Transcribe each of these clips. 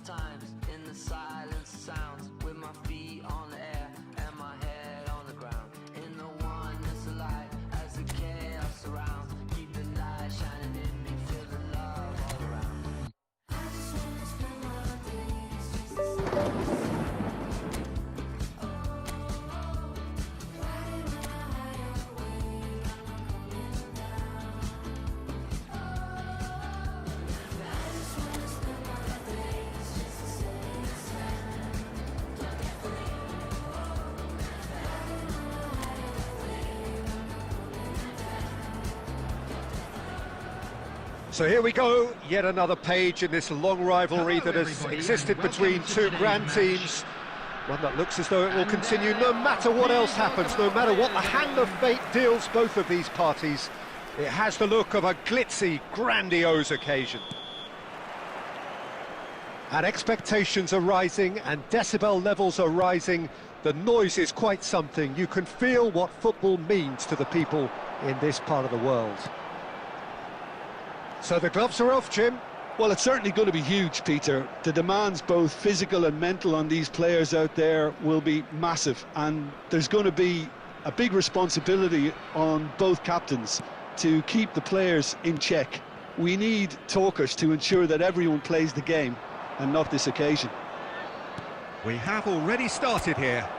times in the silence sounds, with my feet on the air and my head on the ground, in the oneness of light as the chaos surrounds. Keep the light shining in me, feel the love all around. I just wanna spend my days just the same. So here we go, yet another page in this long rivalry that has existed between two grand teams. One that looks as though it will continue no matter what else happens, no matter what the hand of fate deals both of these parties. It has the look of a glitzy, grandiose occasion. And expectations are rising and decibel levels are rising. The noise is quite something. You can feel what football means to the people in this part of the world. So the gloves are off, Jim. Well, it's certainly going to be huge, Peter. The demands, both physical and mental, on these players out there will be massive, and there's going to be a big responsibility on both captains to keep the players in check. We need talkers to ensure that everyone plays the game, and not this occasion. We have already started here.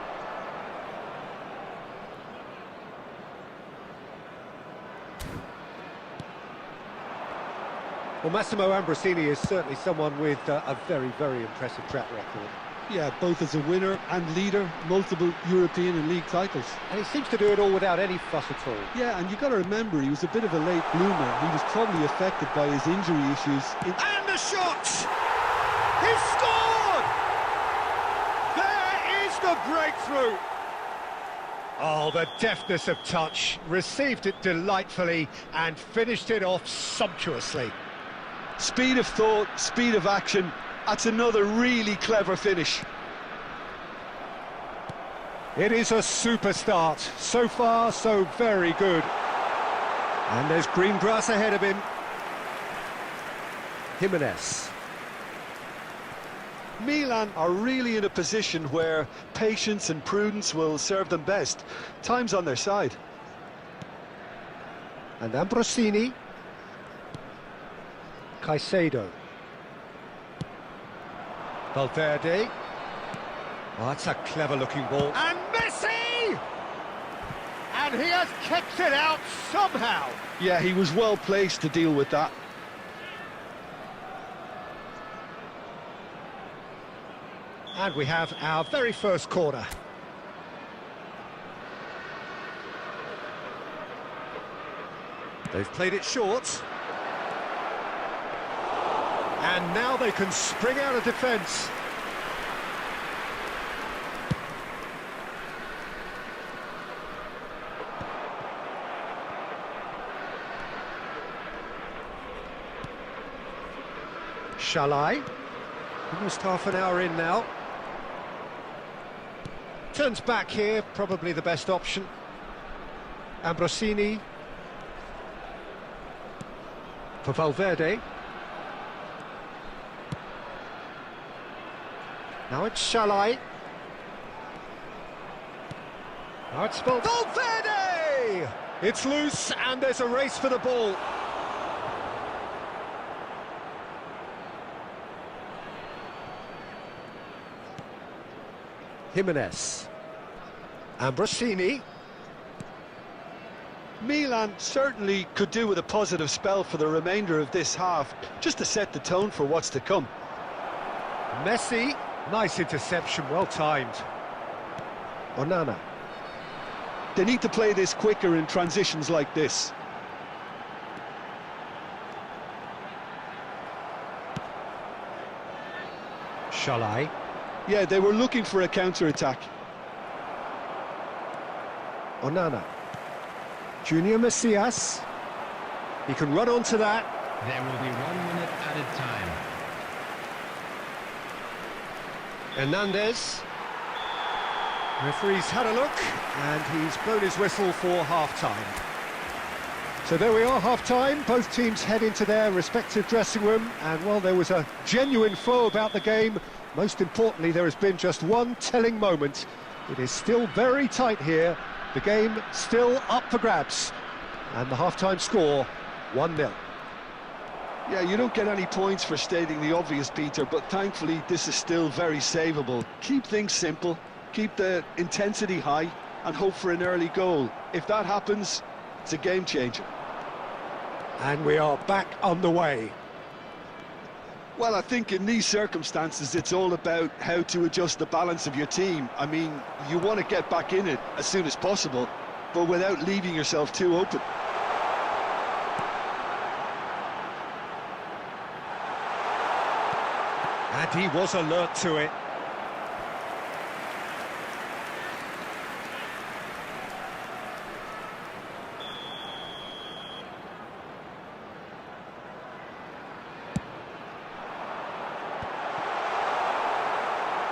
Well, Massimo Ambrosini is certainly someone with a very, very impressive track record. Yeah, both as a winner and leader, multiple European and league titles. And he seems to do it all without any fuss at all. Yeah, and you've got to remember, he was a bit of a late bloomer. He was probably affected by his injury issues. And the shot! He scored! There is the breakthrough! Oh, the deftness of touch. Received it delightfully and finished it off sumptuously. Speed of thought, speed of action. That's another really clever finish. It is a super start. So far, so very good. And there's green grass ahead of him. Jimenez. Milan are really in a position where patience and prudence will serve them best. Time's on their side. And Ambrosini. Caicedo. Valverde. Oh, that's a clever-looking ball. And Messi! And he has kicked it out somehow. Yeah, he was well placed to deal with that. And we have our very first corner. They've played it short. And now they can spring out of defence. Shalai. Almost half an hour in now. Turns back here, probably the best option. Ambrosini. For Valverde. Now it's Shalai. Now it's Valverde! It's loose and there's a race for the ball. Jimenez. Ambrosini. Milan certainly could do with a positive spell for the remainder of this half, just to set the tone for what's to come. Messi. Nice interception, well timed. Onana. They need to play this quicker in transitions like this. Shalai. Yeah, they were looking for a counter-attack. Onana. Junior Messias. He can run onto that. There will be 1 minute added time. Hernandez. Referee's had a look, and he's blown his whistle for half-time. So there we are, half-time. Both teams head into their respective dressing room, and while there was a genuine flow about the game, most importantly, there has been just one telling moment. It is still very tight here. The game still up for grabs, and the half-time score, 1-0. Yeah, you don't get any points for stating the obvious, Peter, but thankfully this is still very savable. Keep things simple, keep the intensity high, and hope for an early goal. If that happens, it's a game changer. And we are back underway. Well, I think in these circumstances it's all about how to adjust the balance of your team. I mean, you want to get back in it as soon as possible, but without leaving yourself too open. And he was alert to it.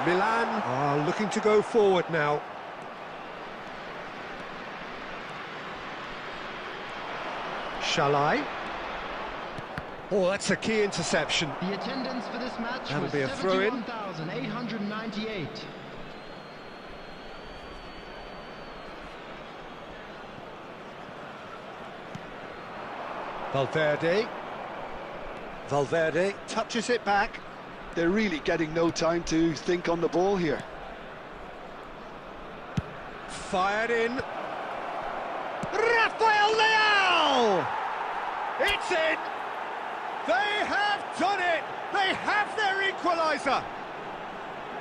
Milan are looking to go forward now. Shalai. Oh, that's a key interception. The attendance for this match That'll was be a throw-in. 71,898. Valverde touches it back. They're really getting no time to think on the ball here. Fired in. Rafael Leao! It's in! They have done it! They have their equaliser!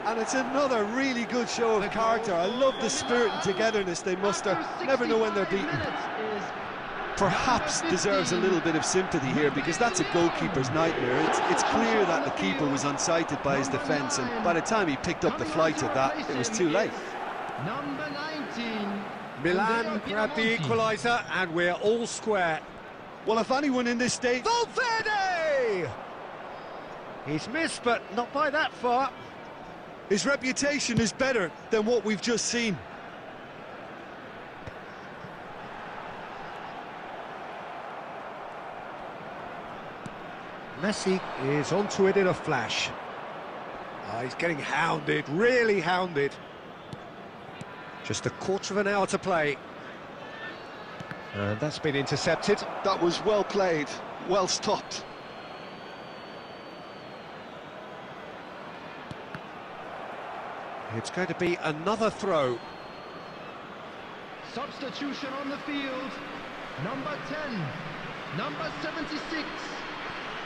And it's another really good show of character. I love the spirit and togetherness they muster. Never know when they're beaten. Perhaps deserves a little bit of sympathy here, because that's a goalkeeper's nightmare. It's clear that the keeper was unsighted by his defence, and by the time he picked up the flight of that, it was too late. Number 19. Milan grabbed the equaliser, and we're all square. Well, if anyone in this state... Valverde! He's missed, but not by that far. His reputation is better than what we've just seen. Messi is onto it in a flash. He's getting hounded, really hounded. Just a quarter of an hour to play. And that's been intercepted. That was well played, well stopped. It's going to be another throw. Substitution on the field. Number 10. Number 76.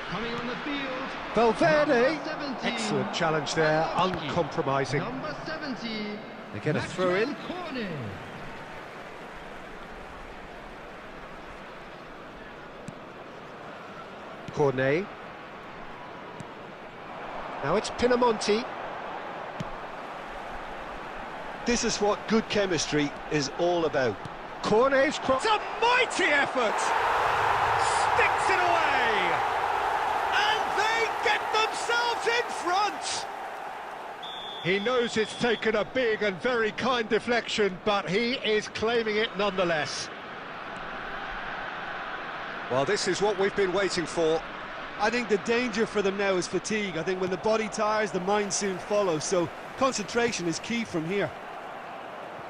Coming on the field. Valverde. 17. Excellent challenge there, uncompromising. Number 70. They get a throw in. Cornet. Now it's Pinamonti. This is what good chemistry is all about. Cornet's cross. It's a mighty effort! Sticks it away! And they get themselves in front! He knows it's taken a big and very kind deflection, but he is claiming it nonetheless. Well, this is what we've been waiting for. I think the danger for them now is fatigue. I think when the body tires, the mind soon follows, so concentration is key from here.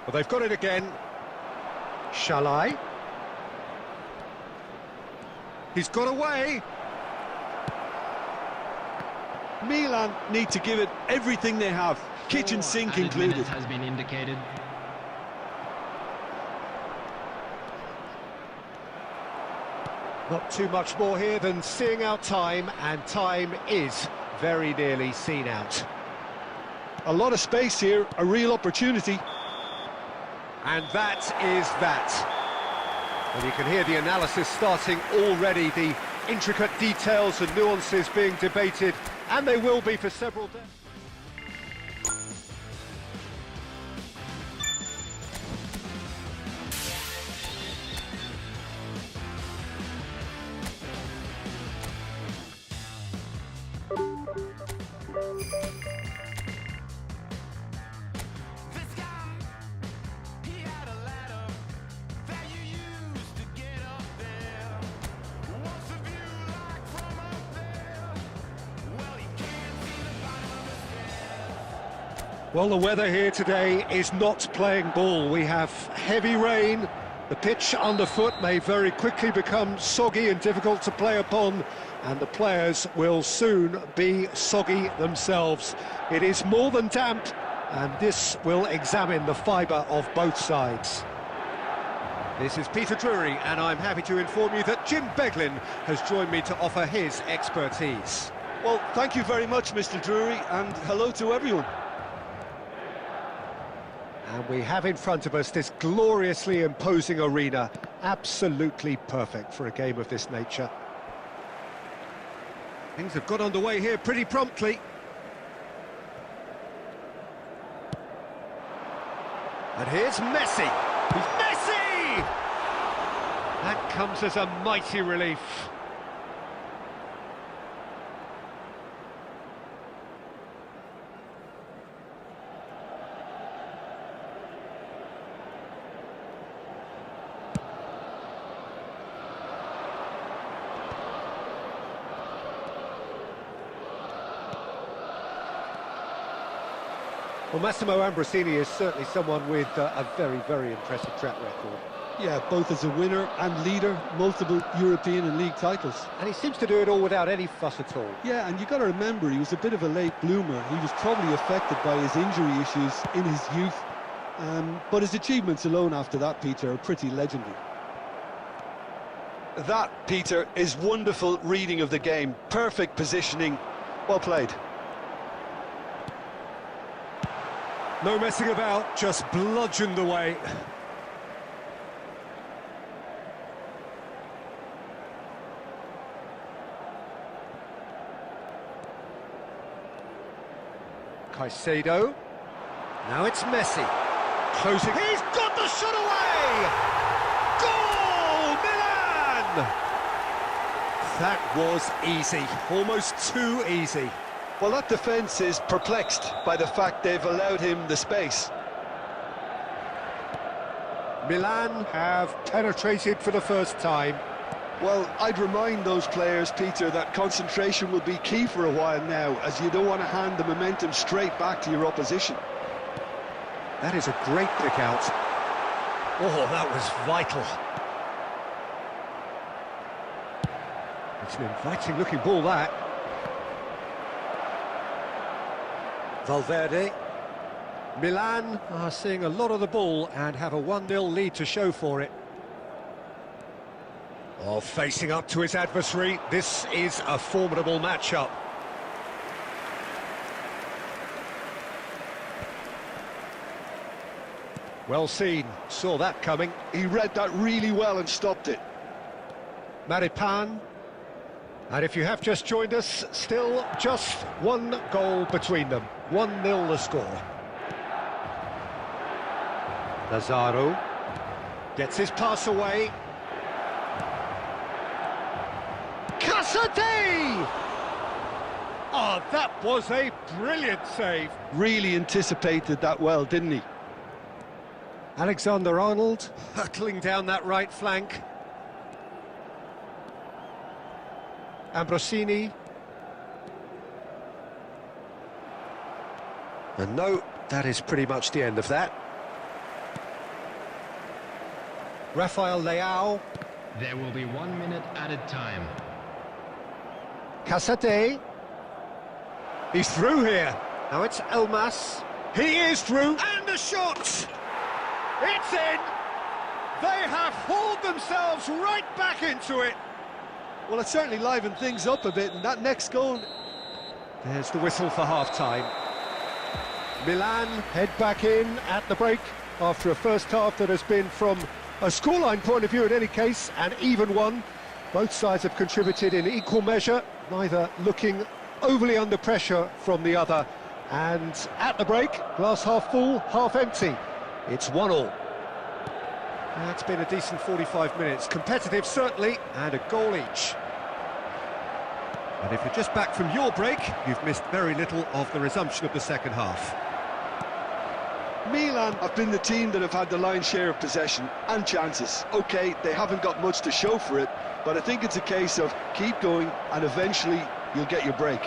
Well, they've got it again. Shalai. He's got away. Milan need to give it everything they have, kitchen sink included. Has been indicated. Not too much more here than seeing out time, and time is very nearly seen out. A lot of space here, a real opportunity. And that is that. And you can hear the analysis starting already, the intricate details and nuances being debated, and they will be for several days. Well, the weather here today is not playing ball. We have heavy rain. The pitch underfoot may very quickly become soggy and difficult to play upon, and the players will soon be soggy themselves. It is more than damp, and this will examine the fibre of both sides. This is Peter Drury, and I'm happy to inform you that Jim Beglin has joined me to offer his expertise. Well, thank you very much, Mr. Drury, and hello to everyone. And we have in front of us this gloriously imposing arena, absolutely perfect for a game of this nature. Things have got underway here pretty promptly. And here's Messi. Messi! That comes as a mighty relief. Well, Massimo Ambrosini is certainly someone with a very, very impressive track record. Yeah, both as a winner and leader, multiple European and league titles. And he seems to do it all without any fuss at all. Yeah, and you've got to remember, he was a bit of a late bloomer. He was probably affected by his injury issues in his youth. But his achievements alone after that, Peter, are pretty legendary. That, Peter, is wonderful reading of the game. Perfect positioning. Well played. No messing about, just bludgeoned away. Caicedo. Now it's Messi. Closing. He's got the shot away! Goal! Milan! That was easy. Almost too easy. Well, that defence is perplexed by the fact they've allowed him the space. Milan have penetrated for the first time. Well, I'd remind those players, Peter, that concentration will be key for a while now, as you don't want to hand the momentum straight back to your opposition. That is a great pick out. Oh, that was vital. It's an inviting looking ball, that. Valverde. Milan are seeing a lot of the ball and have a 1-0 lead to show for it. Oh, facing up to his adversary, this is a formidable matchup. Well seen, saw that coming. He read that really well and stopped it. Maripan. And if you have just joined us, still just one goal between them. 1-0 the score. Lazaro gets his pass away. Casadei! Oh, that was a brilliant save. Really anticipated that well, didn't he? Alexander-Arnold hurtling down that right flank. Ambrosini. And no, that is pretty much the end of that. Rafael Leao. There will be 1 minute added time. Casadei. He's through here. Now it's Elmas. He is through. And the shot! It's in! They have hauled themselves right back into it. Well, it certainly livened things up a bit, and that next goal... There's the whistle for half-time. Milan head back in at the break after a first half that has been, from a scoreline point of view in any case, an even one. Both sides have contributed in equal measure, neither looking overly under pressure from the other. And at the break, glass half full, half empty. It's 1-1. That's been a decent 45 minutes. Competitive, certainly, and a goal each. And if you're just back from your break, you've missed very little of the resumption of the second half. Milan have been the team that have had the lion's share of possession and chances. OK, they haven't got much to show for it, but I think it's a case of keep going and eventually you'll get your break.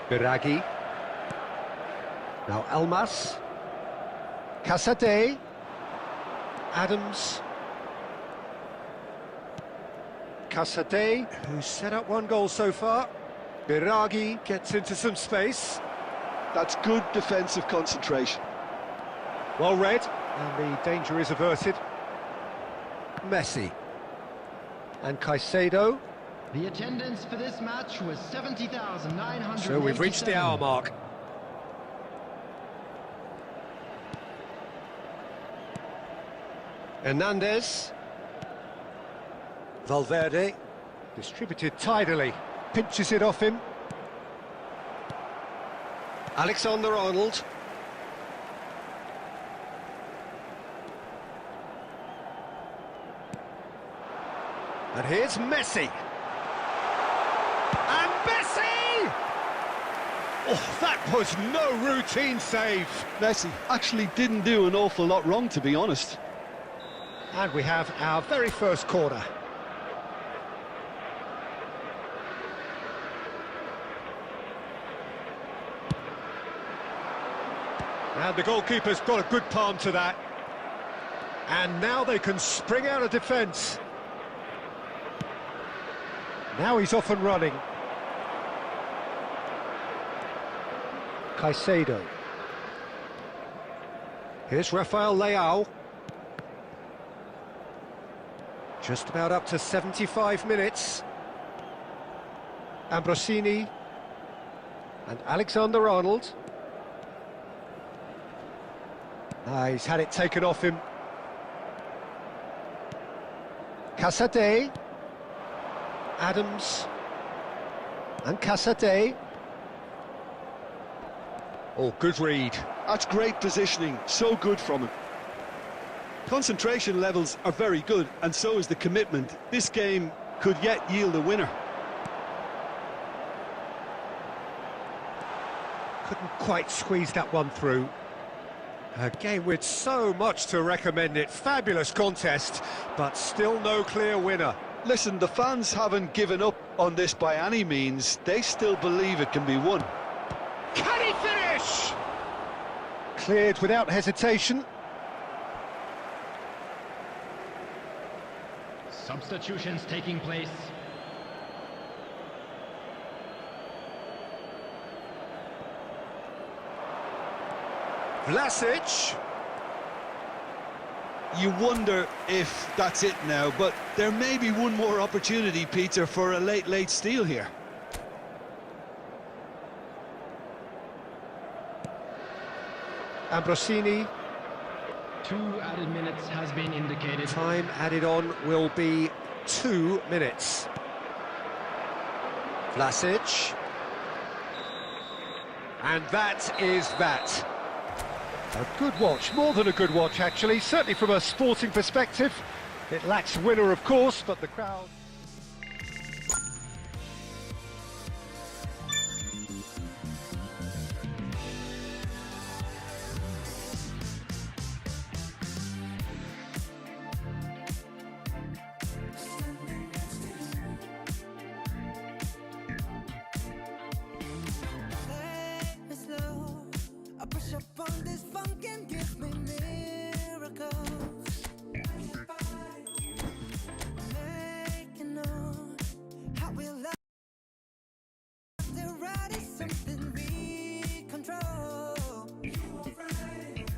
Biraghi. Now Almas. Casade. Adams. Casade, who's set up one goal so far. Biragi gets into some space. That's good defensive concentration. Well read, and the danger is averted. Messi. And Caicedo. The attendance for this match was 70,900. So we've reached the hour mark. Hernandez. Valverde. Distributed tidily. Pinches it off him. Alexander-Arnold. And here's Messi. And Messi! Oh, that was no routine save. Messi actually didn't do an awful lot wrong, to be honest. And we have our very first corner. And the goalkeeper's got a good palm to that. And now they can spring out of defence. Now he's off and running. Caicedo. Here's Rafael Leao. Just about up to 75 minutes. Ambrosini. And Alexander-Arnold. He's had it taken off him. Casade. Adams. And Casade. Oh, good read. That's great positioning, so good from him. Concentration levels are very good, and so is the commitment. This game could yet yield a winner. Couldn't quite squeeze that one through. A game with so much to recommend it. Fabulous contest, but still no clear winner. Listen, the fans haven't given up on this by any means. They still believe it can be won. Can he finish? Cleared without hesitation. Substitutions taking place. Vlasic. You wonder if that's it now, but there may be one more opportunity, Peter, for a late steal here. Ambrosini. 2 added minutes has been indicated. Time added on will be 2 minutes. Vlasic. And that is that. A good watch, more than a good watch actually, certainly from a sporting perspective. It lacks winner of course, but the crowd... Push up on this funk and give me miracles. Making on how we love the ride is something we control. You are right.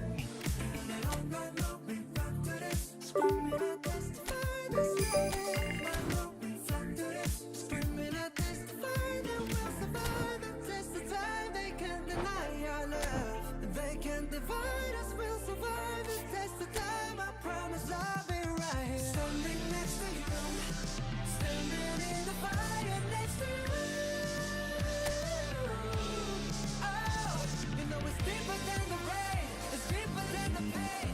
And all night long we rock to this. Screaming at this to find this. All night long we rock to this. Screaming at this to find that we'll survive the test of time. They can't deny our love. They can't divide us, we'll survive the test of time. I promise I'll be right here. Standing next to you, standing in the fire next to you. Oh, you know it's deeper than the rain, it's deeper than the pain.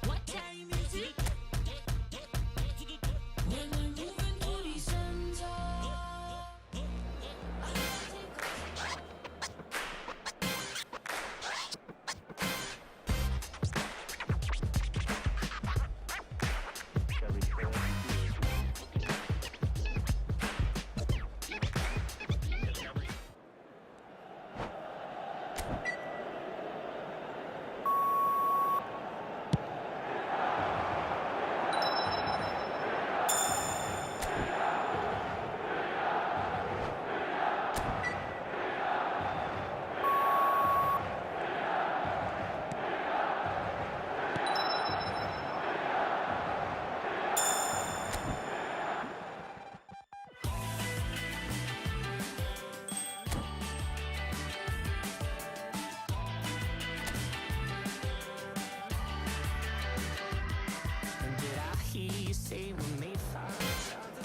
What time is it? When we're moving to the center. And did I hear you say we may find each other?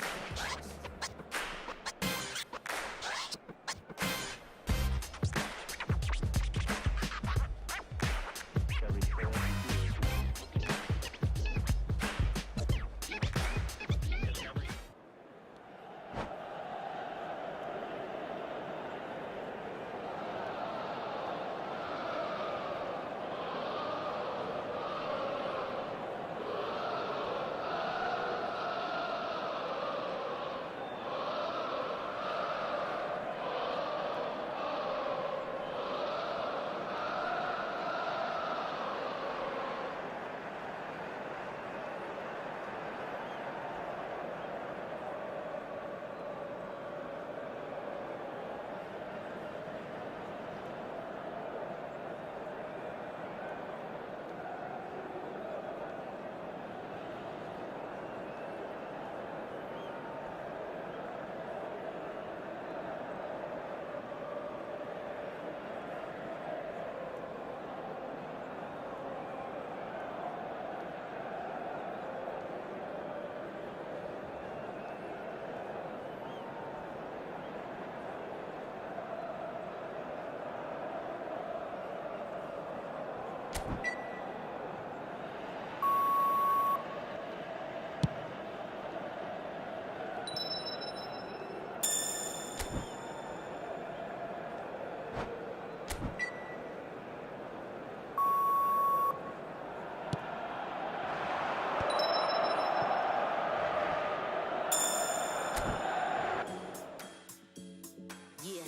Yeah.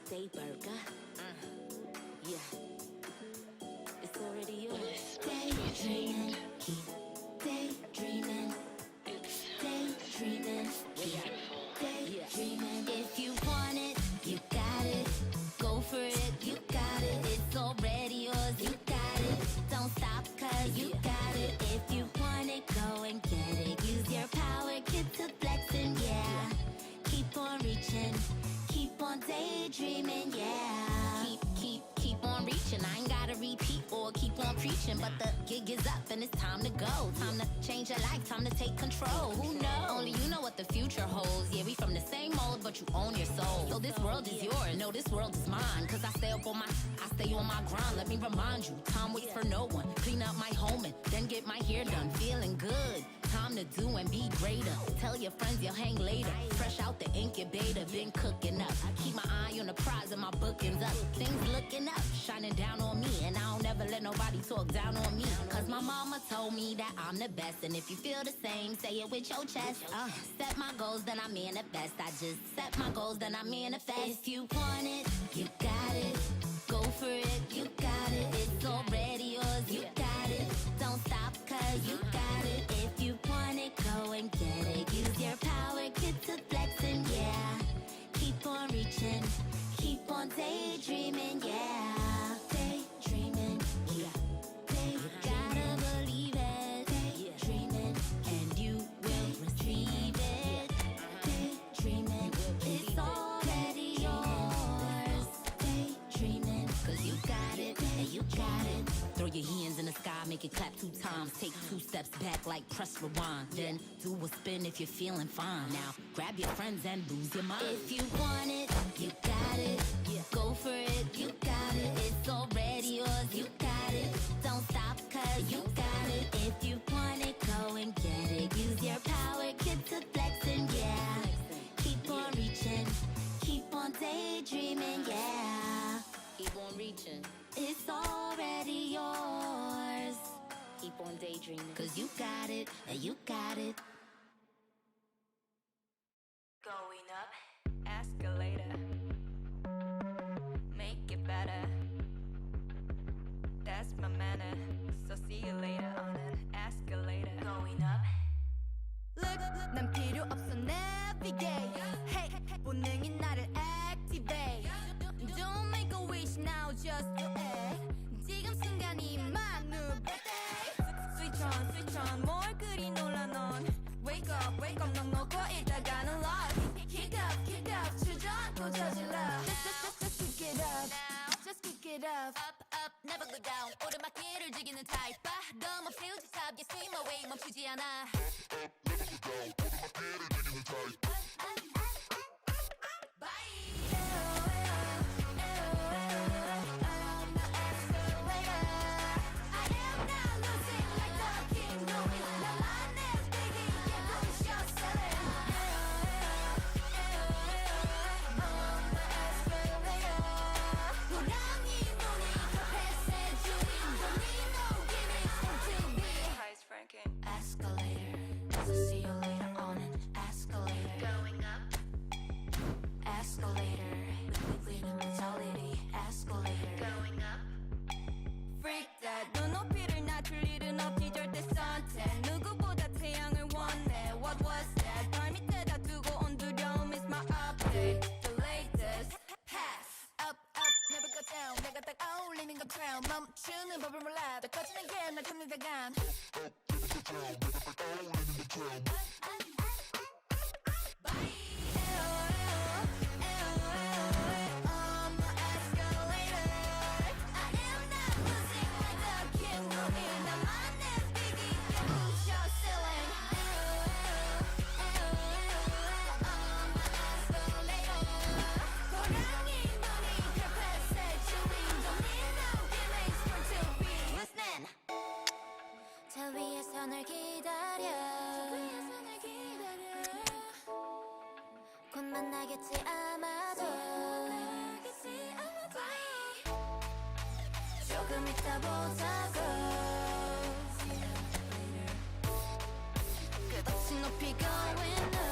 Day burger. Yeah. It's already yours. Daydreaming. Keep daydreaming. Daydreaming. Daydreaming. If you want it, you got it. Go for it, you got it. It's already yours, you got it. Don't stop, cause you got it. If you want it, go and get it. Use your power, get to flexing, yeah. Keep on reaching, keep on daydreaming, yeah. Keep on reaching. I ain't gotta repeat or keep on preaching, but the gig is up and it's time to go. Time to change your life, time to take control. Who knows? Only you know what the future holds. Yeah, we from the same mold, but you own your soul. So this world is yours, no, this world is mine. Cause I stay on my grind. Let me remind you, time waits for no one. Clean up my home and then get my hair done. Feeling good. Time to do and be greater. Tell your friends you'll hang later. Fresh out the incubator, been cooking up. Keep my eye on the prize and my bookings up. Things looking up, shining down on me. And I don't ever let nobody talk down on me. Cause my mama told me that I'm the best. And if you feel the same, say it with your chest. Set my goals, then I manifest. I just set my goals, then I manifest. If you want it, you got it. Go for it, you got it. It's already yours, you got it. Don't stop, cause you got it. If you want it, go and get it. Use your power, get to flexing, yeah. Keep on reaching, keep on daydreaming, yeah. Daydreaming, yeah. You gotta believe it. Daydreaming, and you will receive it. Daydreaming, it's already clap 2 times, take 2 steps back like press rewind. Then do a spin if you're feeling fine. Now grab your friends and lose your mind. If you want it, you got it. Go for it, you got it. It's already yours, you got it. Don't stop, cause you got it. If you want it, go and get it. Use your power, get to flexing, yeah. Keep on reaching, keep on daydreaming, yeah. Keep on reaching. It's already yours. Keep on daydreaming, cause you got it, you got it. Going up, escalator. Make it better. That's my manner. So see you later on an escalator. Going up. Look, 난 필요 없어 navigate. Hey, 본능이 나를 activate. Don't make a wish now, just do it. 지금 순간이만 누베데. Switch on, 뭘 그리 놀라 넌. Wake up, 넌 놓고 있다가는 lost. Kick up, 주저앉고 저질러. Just kick it up, just kick it up. Up, never go down. 오르막길을 즐기는 타입. 너무 필지탑, you swim away, 멈추지 않아. Price ranking. Escalator, so see you later on an escalator. Going up. Escalator, with a mentality. Escalator, Going up. freak that. 눈높이를 낮출 일은 없지 절대 선택. 누구보다 태양을 원해. What was that? 발 밑에다 두고 온 두려움 is my update. The latest pass. Up, never go down. 내가 딱 어울리는 것처럼 멈추는 법을 몰라. 더 커지는 게날 탐내다간. 저 위에서 널 기다려 곧 만나겠지 아마도 조금 이따 보자고 끝없이 높이 going up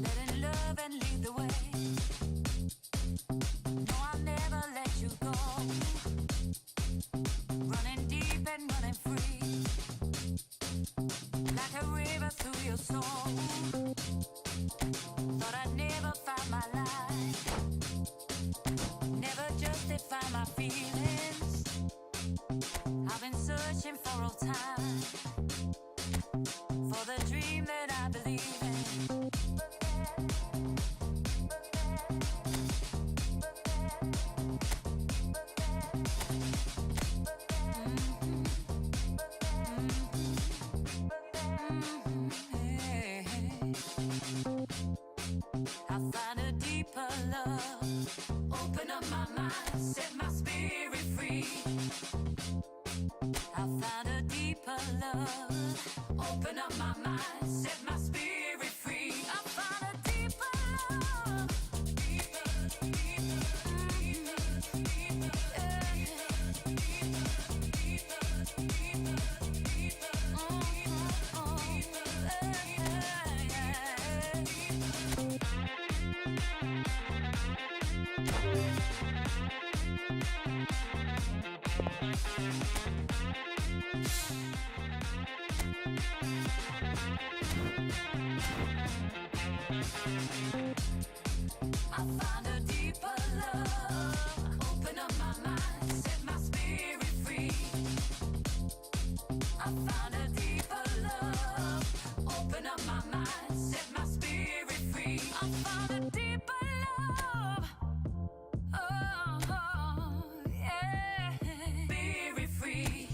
Letting love and lead the way. No, I'll never let you go. Running deep and running free, like a river through your soul. Thought I'd never find my life, never justify my feelings. I've been searching for all time, for the dream that I believe in. I find a deeper love, open up my mind, set my spirit free. I found a deeper love, open up my mind, set my spirit free. I found a deeper love, deeper, deeper, deeper, deeper, I found a deeper love, open up my mind, set my spirit free. I found a deeper love, open up my mind, set my spirit free. I found a deeper love, oh, yeah, spirit free.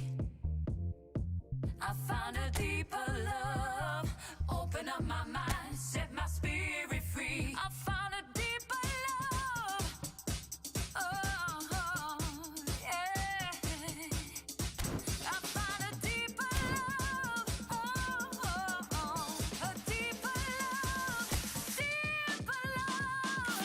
I found a deeper love, open up my mind, set my spirit free. I found a deeper love, oh, yeah. I found a deeper love, a deeper love, deeper love.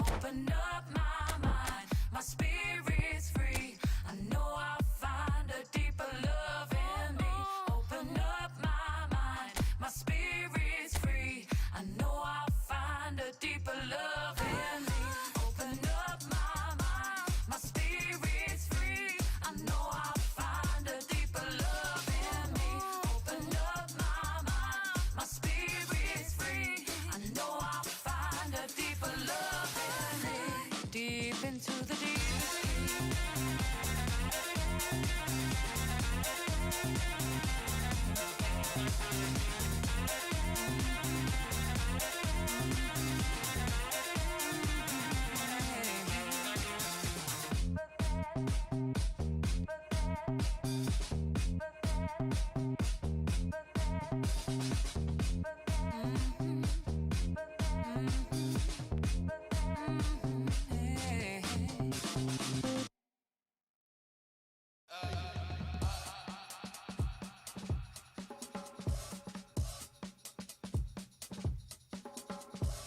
Open up my mind, my spirit's free. I know I'll find a deeper love in me. Open up my mind, my spirit's free. I know I'll find a deeper love in me. Open up my mind, my spirit's free. I know I'll find a deeper love in me. Open up my mind, my spirit's free. I know I'll find a deeper love in me. Deep into the deep.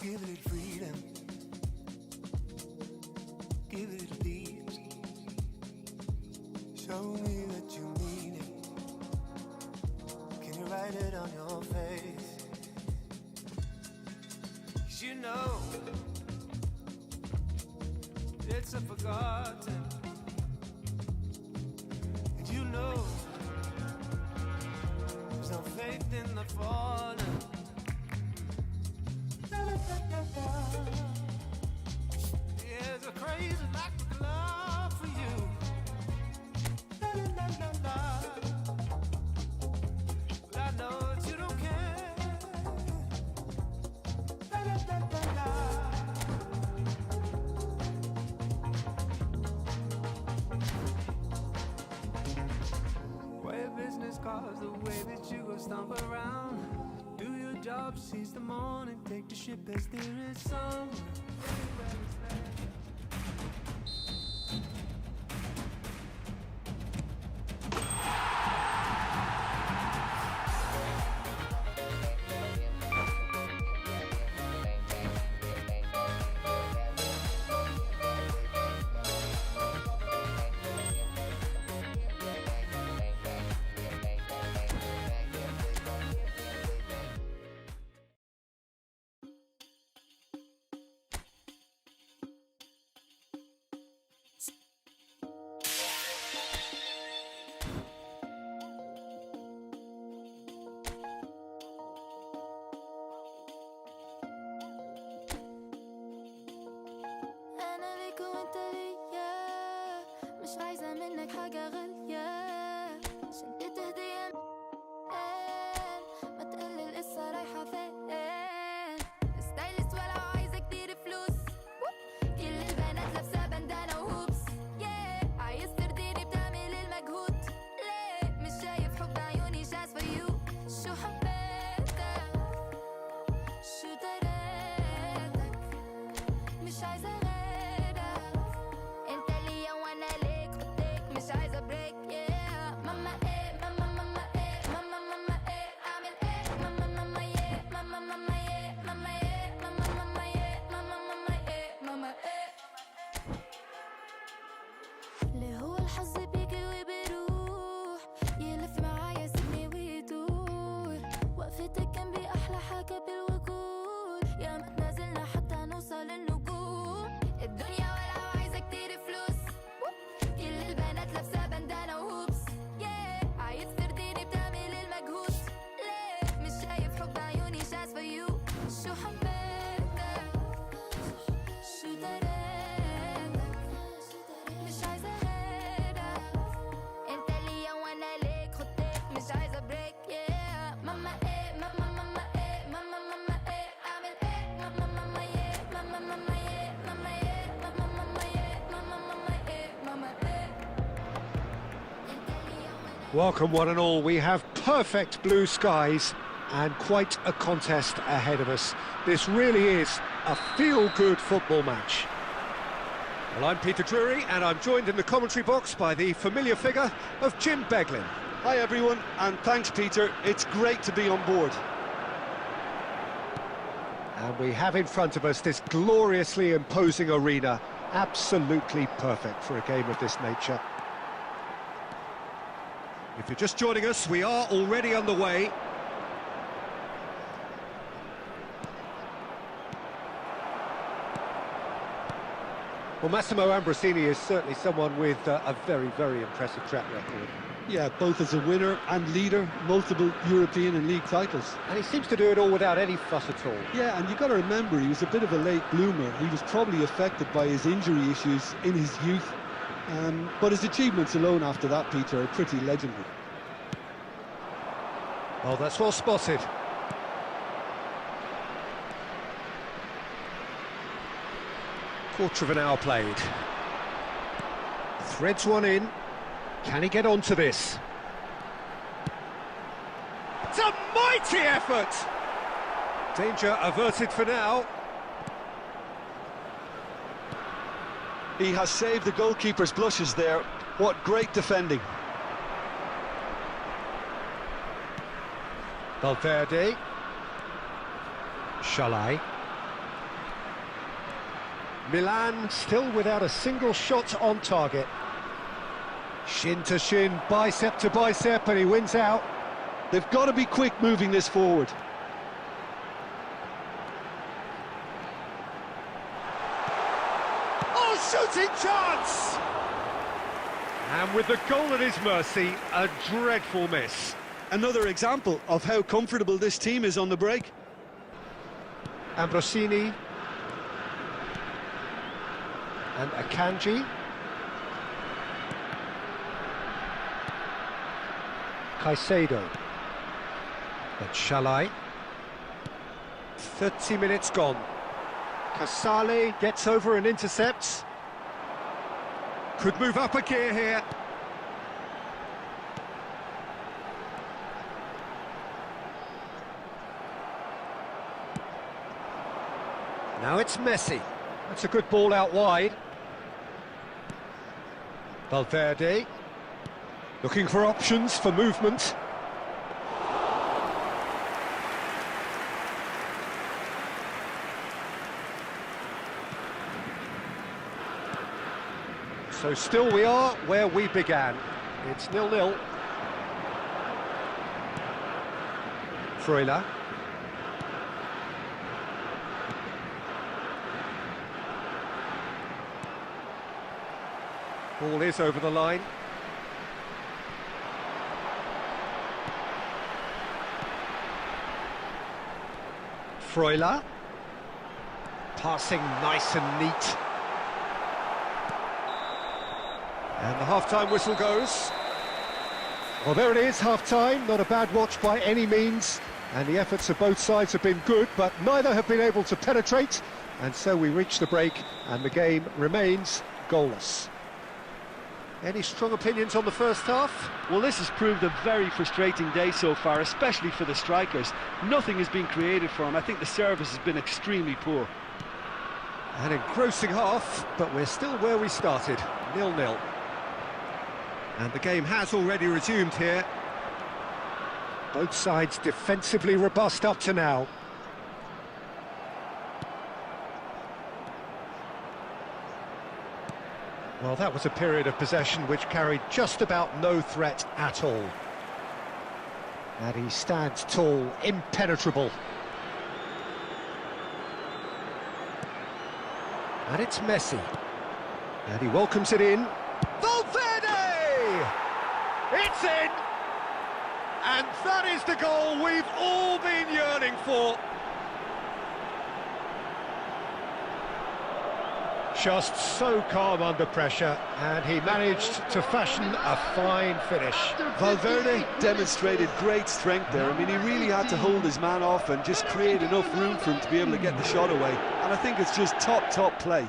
Give it freedom. Give it peace. Show me that you mean it. Can you write it on your face? 'Cause you know it's a forgotten. And you know there's no faith in the fallen. There's a crazy lack of love for you. But I know that you don't care. up, seize the morning, take the ship as there is somewhere. أنا ليك وأنت ليا مش عايزة منك حاجة غالية شنطة هدية ما تقلل لسه رايحة فين ستايلست ولو عايزة كتير فلوس كل البنات لابسة بندانة وهوبس عايز ترضيني بتعمل المجهود ليه مش شايف حب عيوني شاس for you شو حبيتك شو دريتك مش عايزة غيرك انت ليا وانا ليك خدك مش عايزة بريك ماما ايه ماما ماما ايه ماما ماما ايه اعمل ايه ماما ماما ايه ماما ماما ايه ماما ايه ماما ماما ايه ماما ماما ايه ماما ايه ليه هو الحظ بيجي وبيروح يلف معايا سيبني ويدور وقفتك جنبي احلى حاجة بالوجود يا ما تنازلنا حتى نوصل النجوم الدنيا ولو عايزة كتير فلوس كل البنات لابسة بندانة وهوبس عايز ترضيني بتعمل المجهود ليه مش شايف حب عيوني شاس for you شو حبيتك شو دريتك مش عايزة غيرك انت ليا وانا ليك خدك مش عايزة بريك ماما ايه ماما ماما ايه ماما ماما ايه اعمل ايه ماما ماما ايه ماما ماما ايه ماما ايه ماما ماما ايه ماما ماما ايه ماما ايه انت ليا وانا Welcome one and all, we have perfect blue skies and quite a contest ahead of us. This really is a feel-good football match. Well, I'm Peter Drury and I'm joined in the commentary box by the familiar figure of Jim Beglin. Hi everyone, and thanks Peter, it's great to be on board. And we have in front of us this gloriously imposing arena, absolutely perfect for a game of this nature. If you're just joining us, we are already underway. Well, Massimo Ambrosini is certainly someone with a very, very impressive track record. Yeah, both as a winner and leader, multiple European and league titles. And he seems to do it all without any fuss at all. Yeah, and you've got to remember, he was a bit of a late bloomer. He was probably affected by his injury issues in his youth. But his achievements alone after that, Peter, are pretty legendary. Well, that's well spotted. Quarter of an hour played. Threads one in. Can he get onto this? It's a mighty effort! Danger averted for now. He has saved the goalkeeper's blushes there. What great defending. Valverde. Shalai. Milan still without a single shot on target. Shin to shin, bicep to bicep, and he wins out. They've got to be quick moving this forward. Oh, shooting chance! And with the goal at his mercy, a dreadful miss. Another example of how comfortable this team is on the break. Ambrosini. And Akanji. Caicedo. But Shalai. 30 minutes gone. Casale gets over and intercepts. Could move up a gear here. Now it's Messi. That's a good ball out wide. Valverde. Looking for options for movement. So still we are where we began. It's 0-0. Freuler. Ball is over the line. Freuler. Passing nice and neat. And the half-time whistle goes. Well, there it is, half-time. Not a bad watch by any means. And the efforts of both sides have been good, but neither have been able to penetrate. And so we reach the break, and the game remains goalless. Any strong opinions on the first half? Well, this has proved a very frustrating day so far, especially for the strikers. Nothing has been created for them. I think the service has been extremely poor. An engrossing half, but we're still where we started, 0-0. And the game has already resumed here. Both sides defensively robust up to now. Well, that was a period of possession which carried just about no threat at all. And he stands tall, impenetrable. And it's Messi. And he welcomes it in. Valverde! It's in! And that is the goal we've all been yearning for. Just so calm under pressure, and he managed to fashion a fine finish. Valverde demonstrated great strength there. I mean, he really had to hold his man off and just create enough room for him to be able to get the shot away. And I think it's just top play.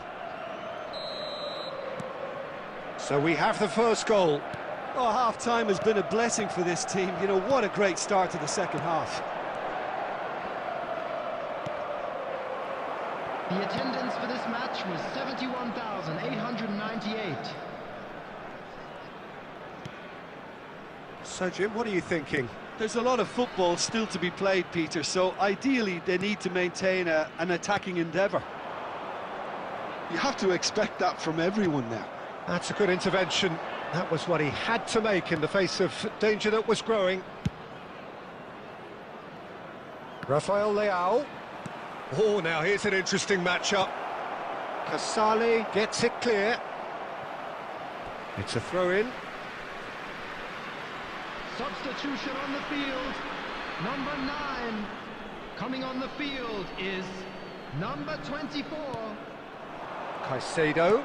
So we have the first goal. Oh, half-time has been a blessing for this team. You know, what a great start to the second half. The attendance for this match was 71,898. So, Jim, what are you thinking? There's a lot of football still to be played, Peter, so ideally they need to maintain an attacking endeavour. You have to expect that from everyone now. That's a good intervention. That was what he had to make in the face of danger that was growing. Rafael Leao. Oh, now here's an interesting matchup. Casale gets it clear. It's a throw-in. Substitution on the field. Number 9. Coming on the field is number 24. Caicedo.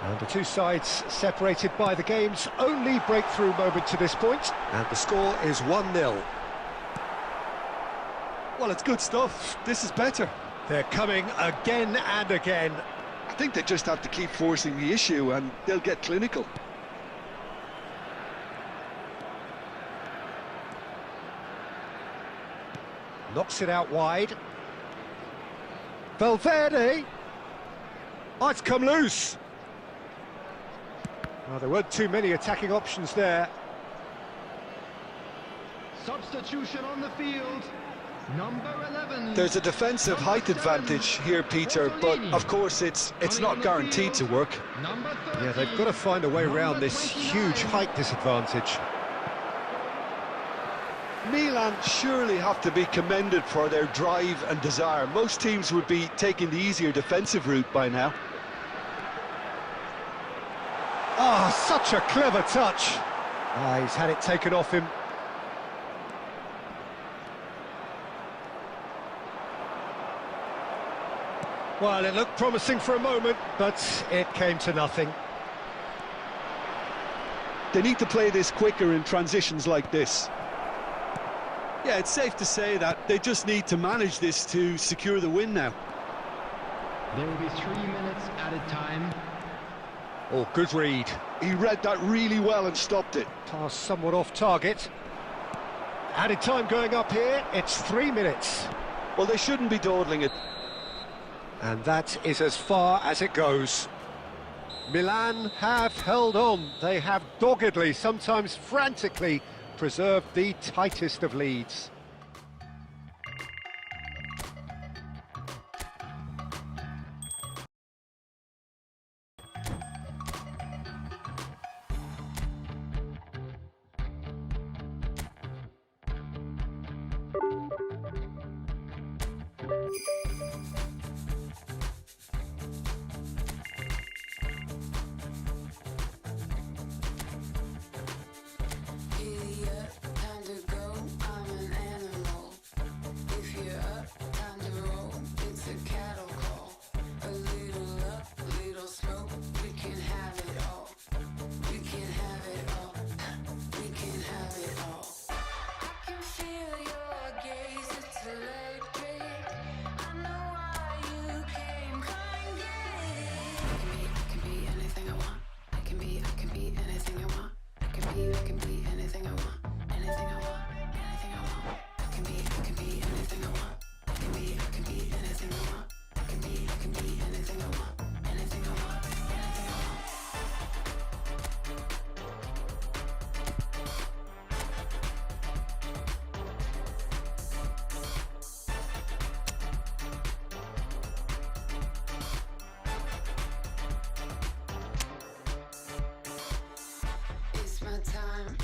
And the two sides separated by the game's only breakthrough moment to this point. And the score is 1-0. Well, it's good stuff. This is better. They're coming again and again. I think they just have to keep forcing the issue and they'll get clinical. Knocks it out wide. Valverde. Oh, it's come loose. Well, there weren't too many attacking options there. Substitution on the field. Number 11. There's a defensive height advantage here, Peter, but of course it's not guaranteed to work. Number 30. Yeah, they've got to find a way around this huge height disadvantage. Milan surely have to be commended for their drive and desire. Most teams would be taking the easier defensive route by now. Ah, such a clever touch. Ah, he's had it taken off him. Well, it looked promising for a moment, but it came to nothing. They need to play this quicker in transitions like this. Yeah, it's safe to say that they just need to manage this to secure the win now. There will be 3 minutes added time. Oh, good read. He read that really well and stopped it. Pass somewhat off target. Added time going up here, it's 3 minutes. Well, they shouldn't be dawdling it. And that is as far as it goes. Milan have held on. They have doggedly, sometimes frantically, preserved the tightest of leads.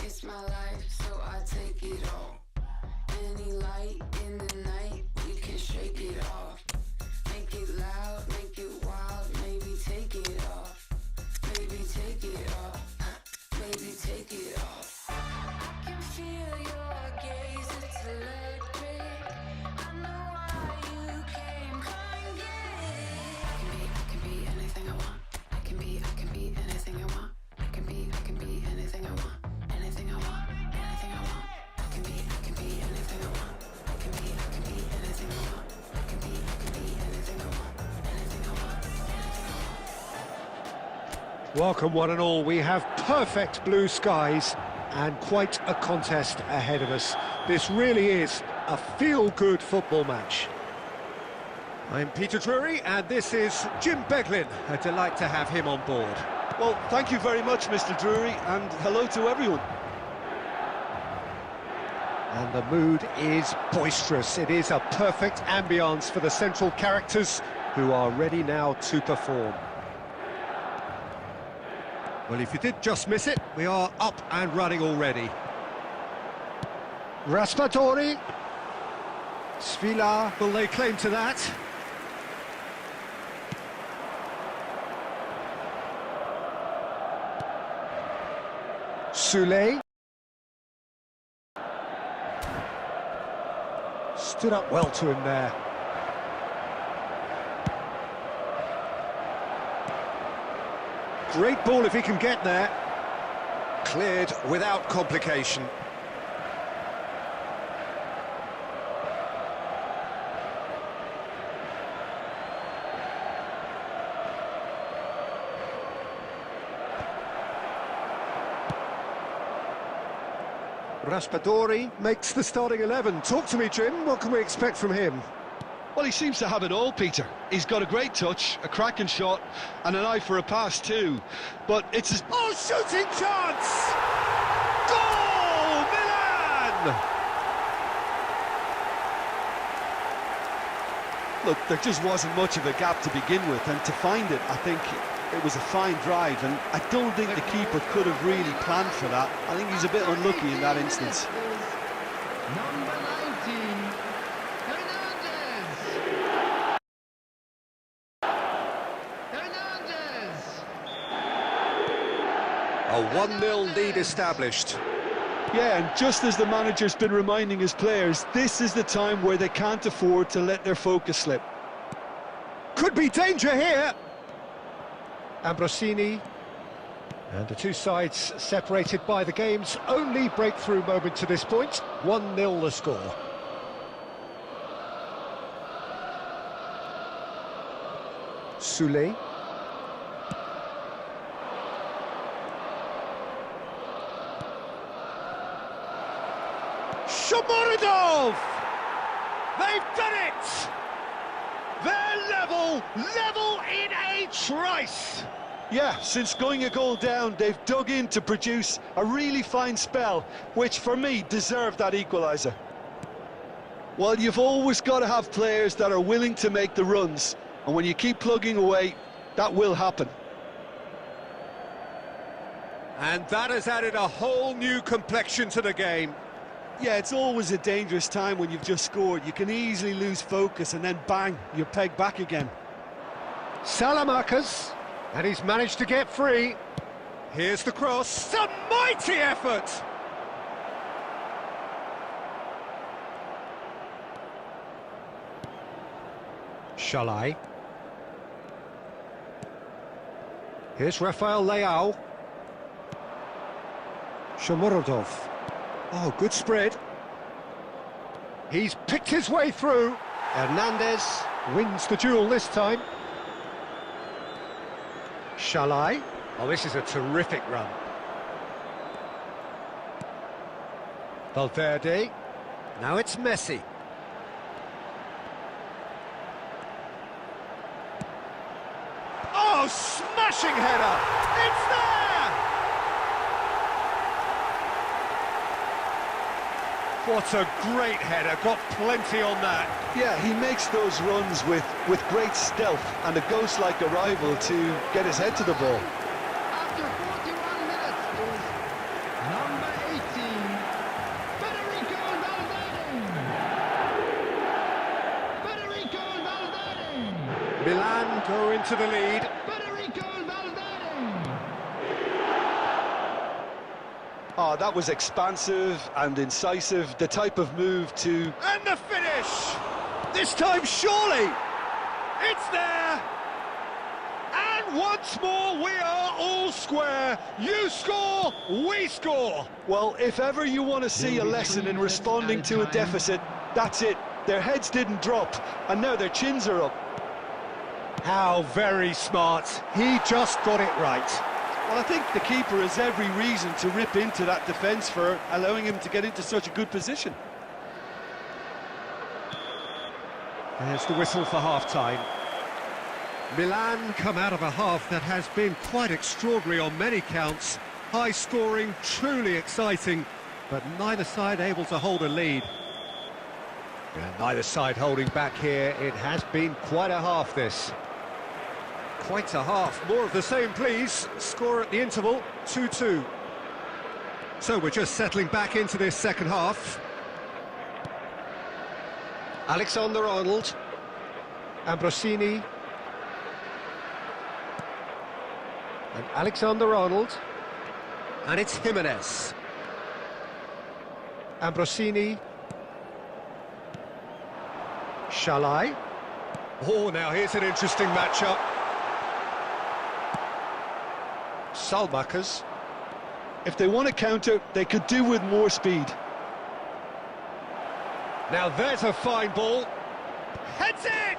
It's my life, so I take it all. Any light in the night, we can shake it off. Make it loud, make it wild, maybe take it off. Maybe take it off, maybe take it off. I can feel your gaze, it's electric. I know why you came, come get it. I can be anything I want. I can be anything I want. I can be anything I want. Anything I want, anything I want. I can be anything I want. I can be anything I want. I can be anything I want. Anything I want, anything I want. Welcome one and all, we have perfect blue skies and quite a contest ahead of us. This really is a feel-good football match. I'm Peter Drury and this is Jim Beglin. A delight to have him on board. Well, thank you very much, Mr. Drury, and hello to everyone. And the mood is boisterous. It is a perfect ambience for the central characters who are ready now to perform. Well, if you did just miss it, we are up and running already. Raspadori. Svila, will they claim to that? Soulé. Stood up well to him there. Great ball if he can get there. Cleared without complication. Raspadori makes the starting 11. Talk to me, Jim. What can we expect from him? Well, he seems to have it all, Peter. He's got a great touch, a cracking shot, and an eye for a pass too. But it's his... Oh, shooting chance! Goal, Milan! Look, there just wasn't much of a gap to begin with, and to find it, I think it was a fine drive, and I don't think the keeper could have really planned for that. I think he's a bit unlucky in that instance. Number 19, Hernandez! A 1-0 lead established. Yeah, and just as the manager's been reminding his players, this is the time where they can't afford to let their focus slip. Could be danger here. Ambrosini. And the two sides separated by the game's only breakthrough moment to this point. 1-0 the score. Soulé. Shomurodov! They've done it! They're level in a trice! Yeah, since going a goal down, they've dug in to produce a really fine spell, which for me deserved that equaliser. Well, you've always got to have players that are willing to make the runs, and when you keep plugging away, that will happen. And that has added a whole new complexion to the game. Yeah, it's always a dangerous time when you've just scored. You can easily lose focus and then bang, you're pegged back again. Salamanca's, and he's managed to get free. Here's the cross, a mighty effort! Shalai. Here's Rafael Leao. Shomurodov. Oh, good spread. He's picked his way through. Hernandez wins the duel this time. Shalai. Oh, this is a terrific run. Valverde. Now it's Messi. Oh, smashing header! It's there! What a great header, got plenty on that. Yeah, he makes those runs with great stealth and a ghost-like arrival to get his head to the ball. After 41 minutes, it was number 18, Federico Valverde. Federico Valverde. Milan go into the lead. Federico Valverde. Oh, that was expansive and incisive, the type of move to... And the finish! This time, surely! It's there! And once more, we are all square. You score, we score! Well, if ever you want to see a lesson in responding to a deficit, that's it. Their heads didn't drop, and now their chins are up. How very smart. He just got it right. Well, I think the keeper has every reason to rip into that defence for allowing him to get into such a good position. There's the whistle for half-time. Milan come out of a half that has been quite extraordinary on many counts. High scoring, truly exciting, but neither side able to hold a lead. And neither side holding back here. It has been quite a half, this. Quite a half. More of the same, please. Score at the interval, 2-2. So we're just settling back into this second half. Alexander-Arnold. Ambrosini. And Alexander-Arnold. And it's Jimenez. Ambrosini. Shalai. Oh, now here's an interesting matchup. Salmakas. If they want to counter, they could do with more speed. Now there's a fine ball. Heads it!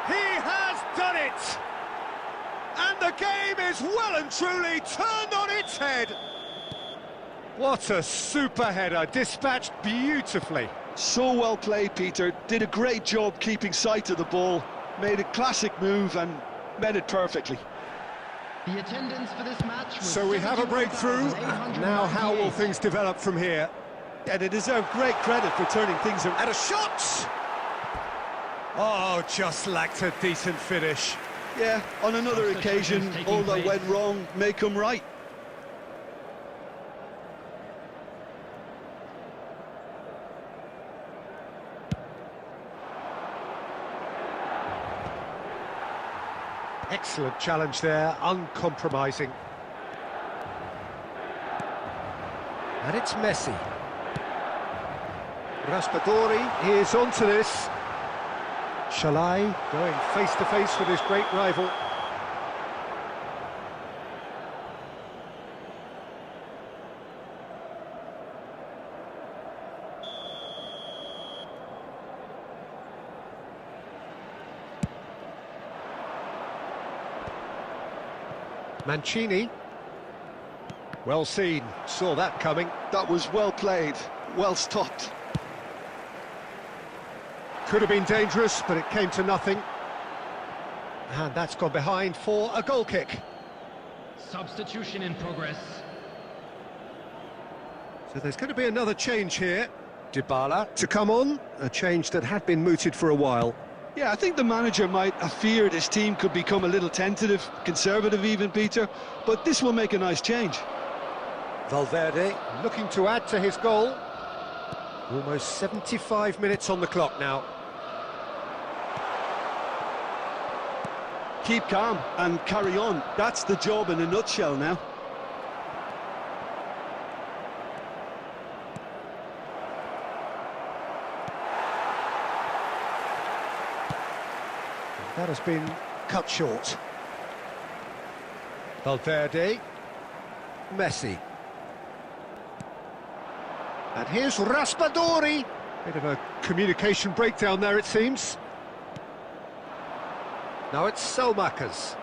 He has done it! And the game is well and truly turned on its head. What a super header, dispatched beautifully. So well played, Peter. Did a great job keeping sight of the ball. Made a classic move and met it perfectly. The attendance for this match was So we have a breakthrough. Now how will things develop from here? Yeah, they deserve great credit for turning things around. And a shot! Oh, just lacked a decent finish. Yeah, on another occasion, all that went wrong may come right. Excellent challenge there, uncompromising. And it's Messi. Raspadori is onto this. Shalai going face-to-face with his great rival. Mancini. Well seen, saw that coming. That was well played. well stopped. Could have been dangerous, but it came to nothing. And that's gone behind for a goal kick. Substitution in progress. So there's going to be another change here. Dybala to come on, a change that had been mooted for a while. Yeah, I think the manager might have feared his team could become a little tentative, conservative even, Peter, but this will make a nice change. Valverde looking to add to his goal. Almost 75 minutes on the clock now. Keep calm and carry on. That's the job in a nutshell now. That has been cut short. Valverde. Messi. And here's Raspadori. Bit of a communication breakdown there, it seems. Now it's Selmakers.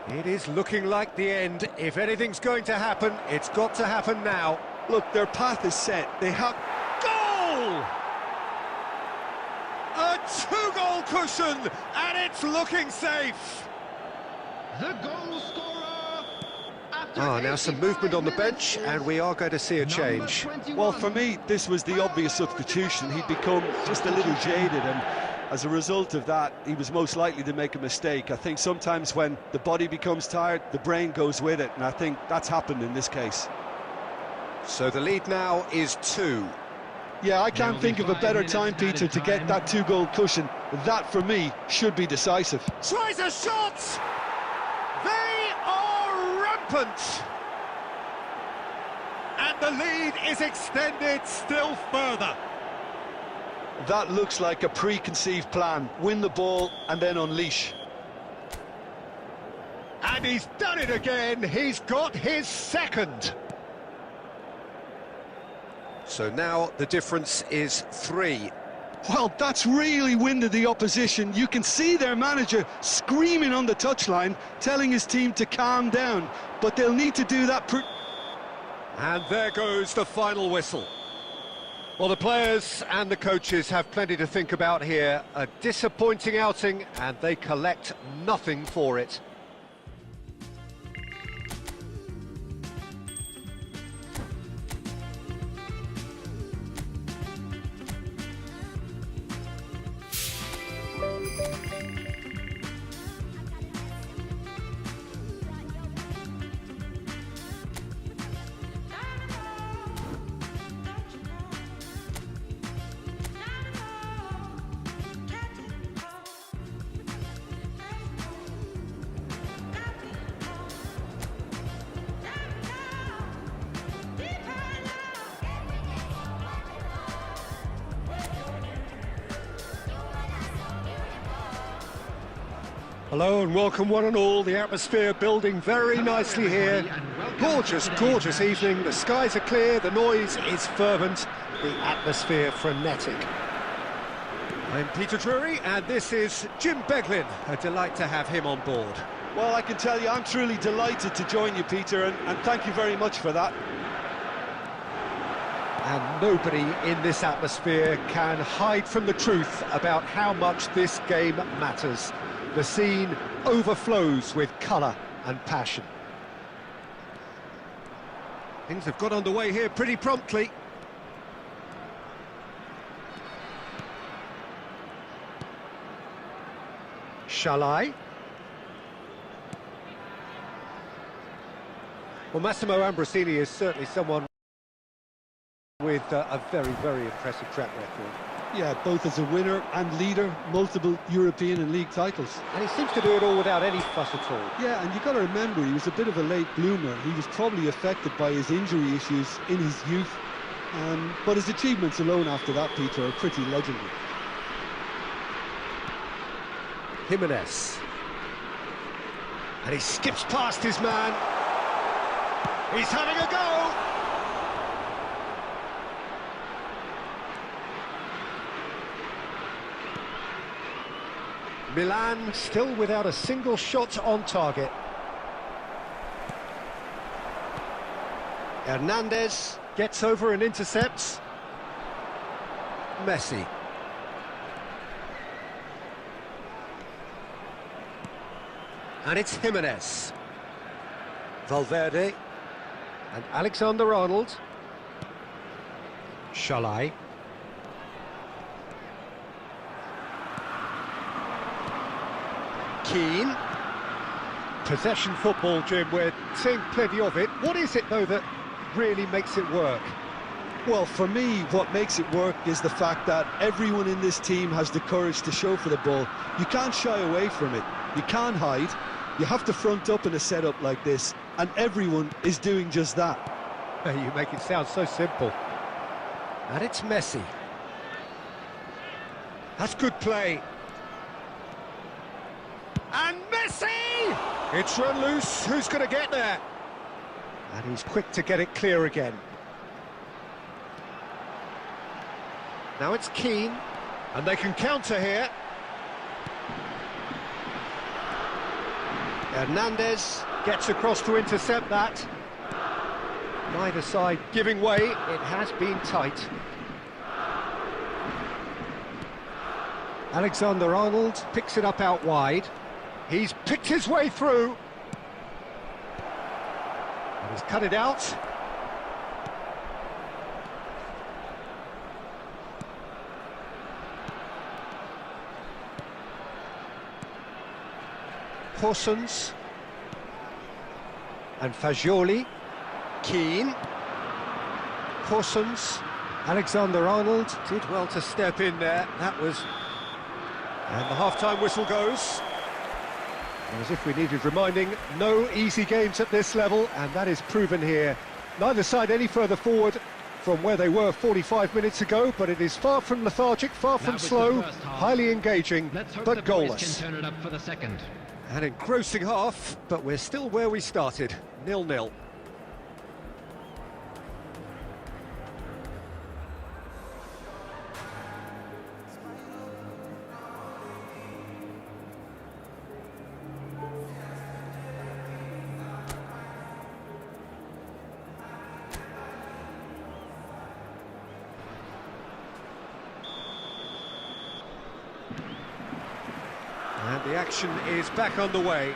It is looking like the end. If anything's going to happen, it's got to happen now. Look, their path is set. They have... Goal! A two-goal cushion, and it's looking safe. The goal scorer. Now some movement on the bench, and we are going to see a change. Well, for me, this was the obvious substitution. He'd become just a little jaded, and as a result of that, he was most likely to make a mistake. I think sometimes when the body becomes tired, the brain goes with it, and I think that's happened in this case. So the lead now is 2. Yeah, I can't think of a better time, Peter, to get that two-goal cushion. That, for me, should be decisive. Tries a shot! They are rampant! And the lead is extended still further. That looks like a preconceived plan. Win the ball and then unleash. And he's done it again. He's got his second. So now the difference is 3. Well, that's really winded the opposition. You can see their manager screaming on the touchline, telling his team to calm down. But they'll need to do that. And there goes the final whistle. Well, the players and the coaches have plenty to think about here. A disappointing outing, and they collect nothing for it. Hello and welcome one and all. The atmosphere building very nicely here. Gorgeous, gorgeous evening. The skies are clear, the noise is fervent, the atmosphere frenetic. I'm Peter Drury and this is Jim Beglin. A delight to have him on board. Well, I can tell you I'm truly delighted to join you, Peter, and thank you very much for that. And nobody in this atmosphere can hide from the truth about how much this game matters. The scene overflows with colour and passion. Things have got underway here pretty promptly. Shalai. Well, Massimo Ambrosini is certainly someone with a very, very impressive track record. Yeah, both as a winner and leader, multiple European and league titles. And he seems to do it all without any fuss at all. Yeah, and you've got to remember, he was a bit of a late bloomer. He was probably affected by his injury issues in his youth. But his achievements alone after that, Peter, are pretty legendary. Jimenez. And he skips past his man. He's having a go! Milan still without a single shot on target. Hernandez gets over and intercepts. Messi. And it's Jimenez. Valverde. And Alexander-Arnold. Shalai. Keane. Possession football, Jim, we're seeing plenty of it. What is it, though, that really makes it work? Well, for me, what makes it work is the fact that everyone in this team has the courage to show for the ball. You can't shy away from it. You can't hide. You have to front up in a setup like this, and everyone is doing just that. You make it sound so simple. And it's Messi. That's good play. And Messi! It's run loose. Who's going to get there? And he's quick to get it clear again. Now it's Keane. And they can counter here. Hernandez gets across to intercept that. Neither side giving way. It has been tight. Alexander-Arnold picks it up out wide. He's picked his way through. And he's cut it out. Horsens. And Fagioli. Keane. Horsens. Alexander-Arnold did well to step in there. That was... And the half-time whistle goes. And as if we needed reminding, no easy games at this level, and that is proven here. Neither side any further forward from where they were 45 minutes ago, but it is far from lethargic, far from slow, highly engaging, but goalless. Can turn it up for the second. An engrossing half, but we're still where we started, 0-0. And the action is back underway.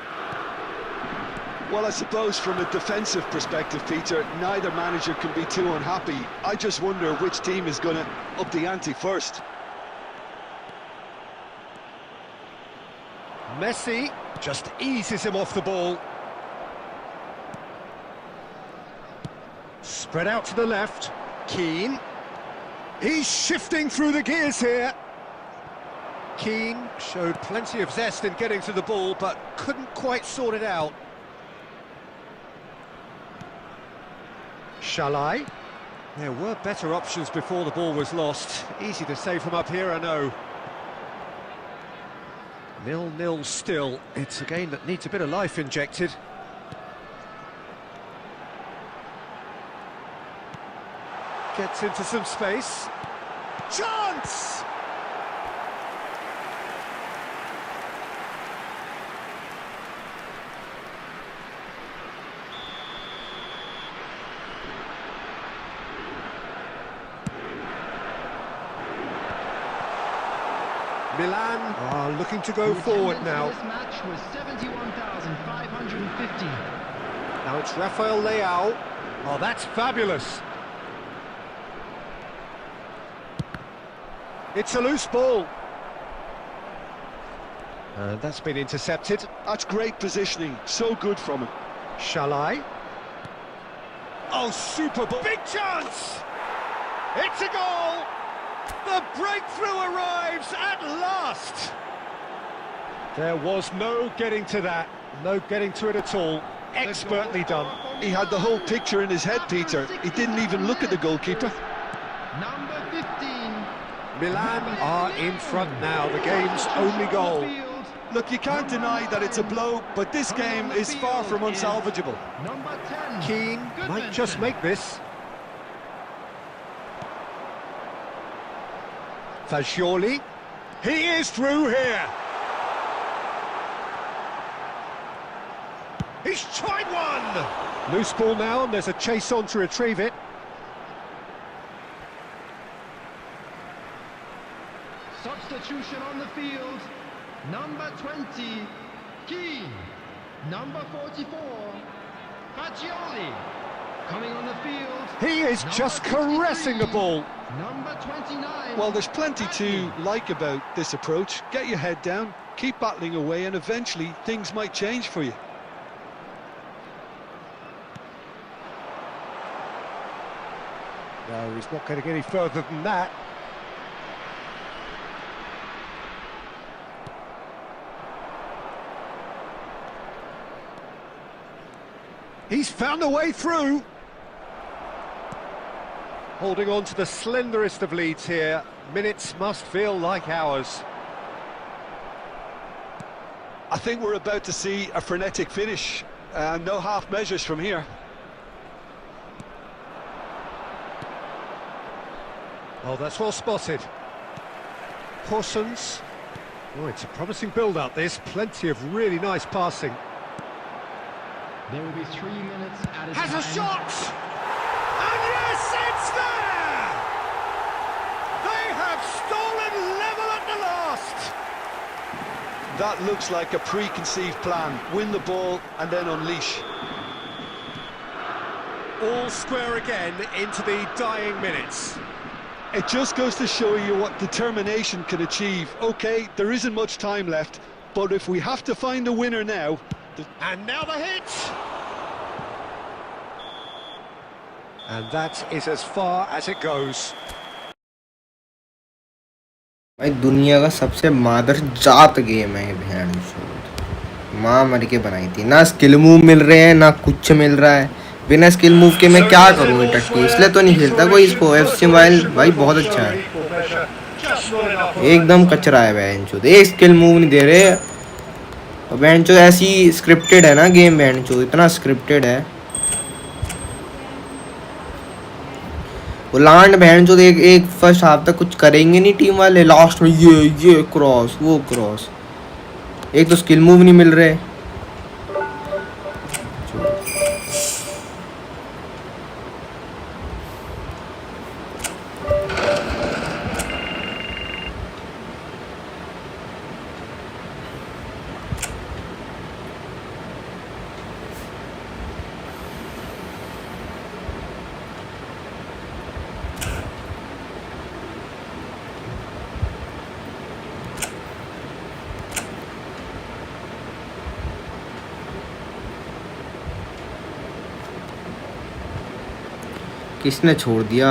Well, I suppose from a defensive perspective, Peter, neither manager can be too unhappy. I just wonder which team is going to up the ante first. Messi just eases him off the ball. Spread out to the left. Keane. He's shifting through the gears here. Keane showed plenty of zest in getting to the ball, but couldn't quite sort it out. Shalai. There were better options before the ball was lost. Easy to say from up here, I know. 0-0 still. It's a game that needs a bit of life injected. Gets into some space. Chance! Milan are looking to go forward now. This match was 71,550. Now it's Rafael Leao. Oh, that's fabulous. It's a loose ball. And that's been intercepted. That's great positioning, so good from him. Shalai. Oh, super ball. Big chance! It's a goal! The breakthrough arrives at last! There was no getting to that, no getting to it at all. Expertly done. He had the whole picture in his head, Peter. He didn't even look at the goalkeeper. Number 15. Milan are in front now, the game's only goal. Look, you can't deny that it's a blow, but this game is far from unsalvageable. Number 10. Keane might just make this. Fagioli. He is through here. He's tried one! Loose ball now, and there's a chase on to retrieve it. substitution on the field. Number 20, Keane. Number 44, Fagioli. Coming on the field. He is just caressing the ball. Number 29. Well, there's plenty to like about this approach. Get your head down, keep battling away, and eventually things might change for you. No, he's not going to get any further than that. He's found a way through. Holding on to the slenderest of leads here. Minutes must feel like hours. I think we're about to see a frenetic finish. No half measures from here. Oh, that's well spotted. Horsens. Oh, it's a promising build-up. There's plenty of really nice passing. There will be 3 minutes at a Has time. a shot! And yes, it's there! They have stolen level at the last! That looks like a preconceived plan. Win the ball and then unleash. All square again into the dying minutes. It just goes to show you what determination can achieve. Okay, there isn't much time left, but if we have to find a winner now... And now the hit! And that is as far as it goes. भाई दुनिया का सबसे मादर जात game है ये भैन चोद माँ मर के बनाई थी ना स्किल मूव मिल रहे हैं ना कुछ मिल रहा है बिना स्किल मूव के मैं क्या करूँ ये टट्टी इसलिए तो नहीं खेलता कोई इसको एफसी मोबाइल भाई बहुत अच्छा है एकदम कचरा है भैन चोद एक स्किल मूव नहीं दे रहे और भैन चोद ऐसी स्क्रिप्टेड है ना गेम भैन चोद इतना स्क्रिप्टेड है वो लांड बहन जो एक फर्स्ट हाफ तक कुछ करेंगे नहीं टीम वाले लास्ट में ये क्रॉस वो क्रॉस एक तो स्किल मूव नहीं मिल रहे किसने छोड़ दिया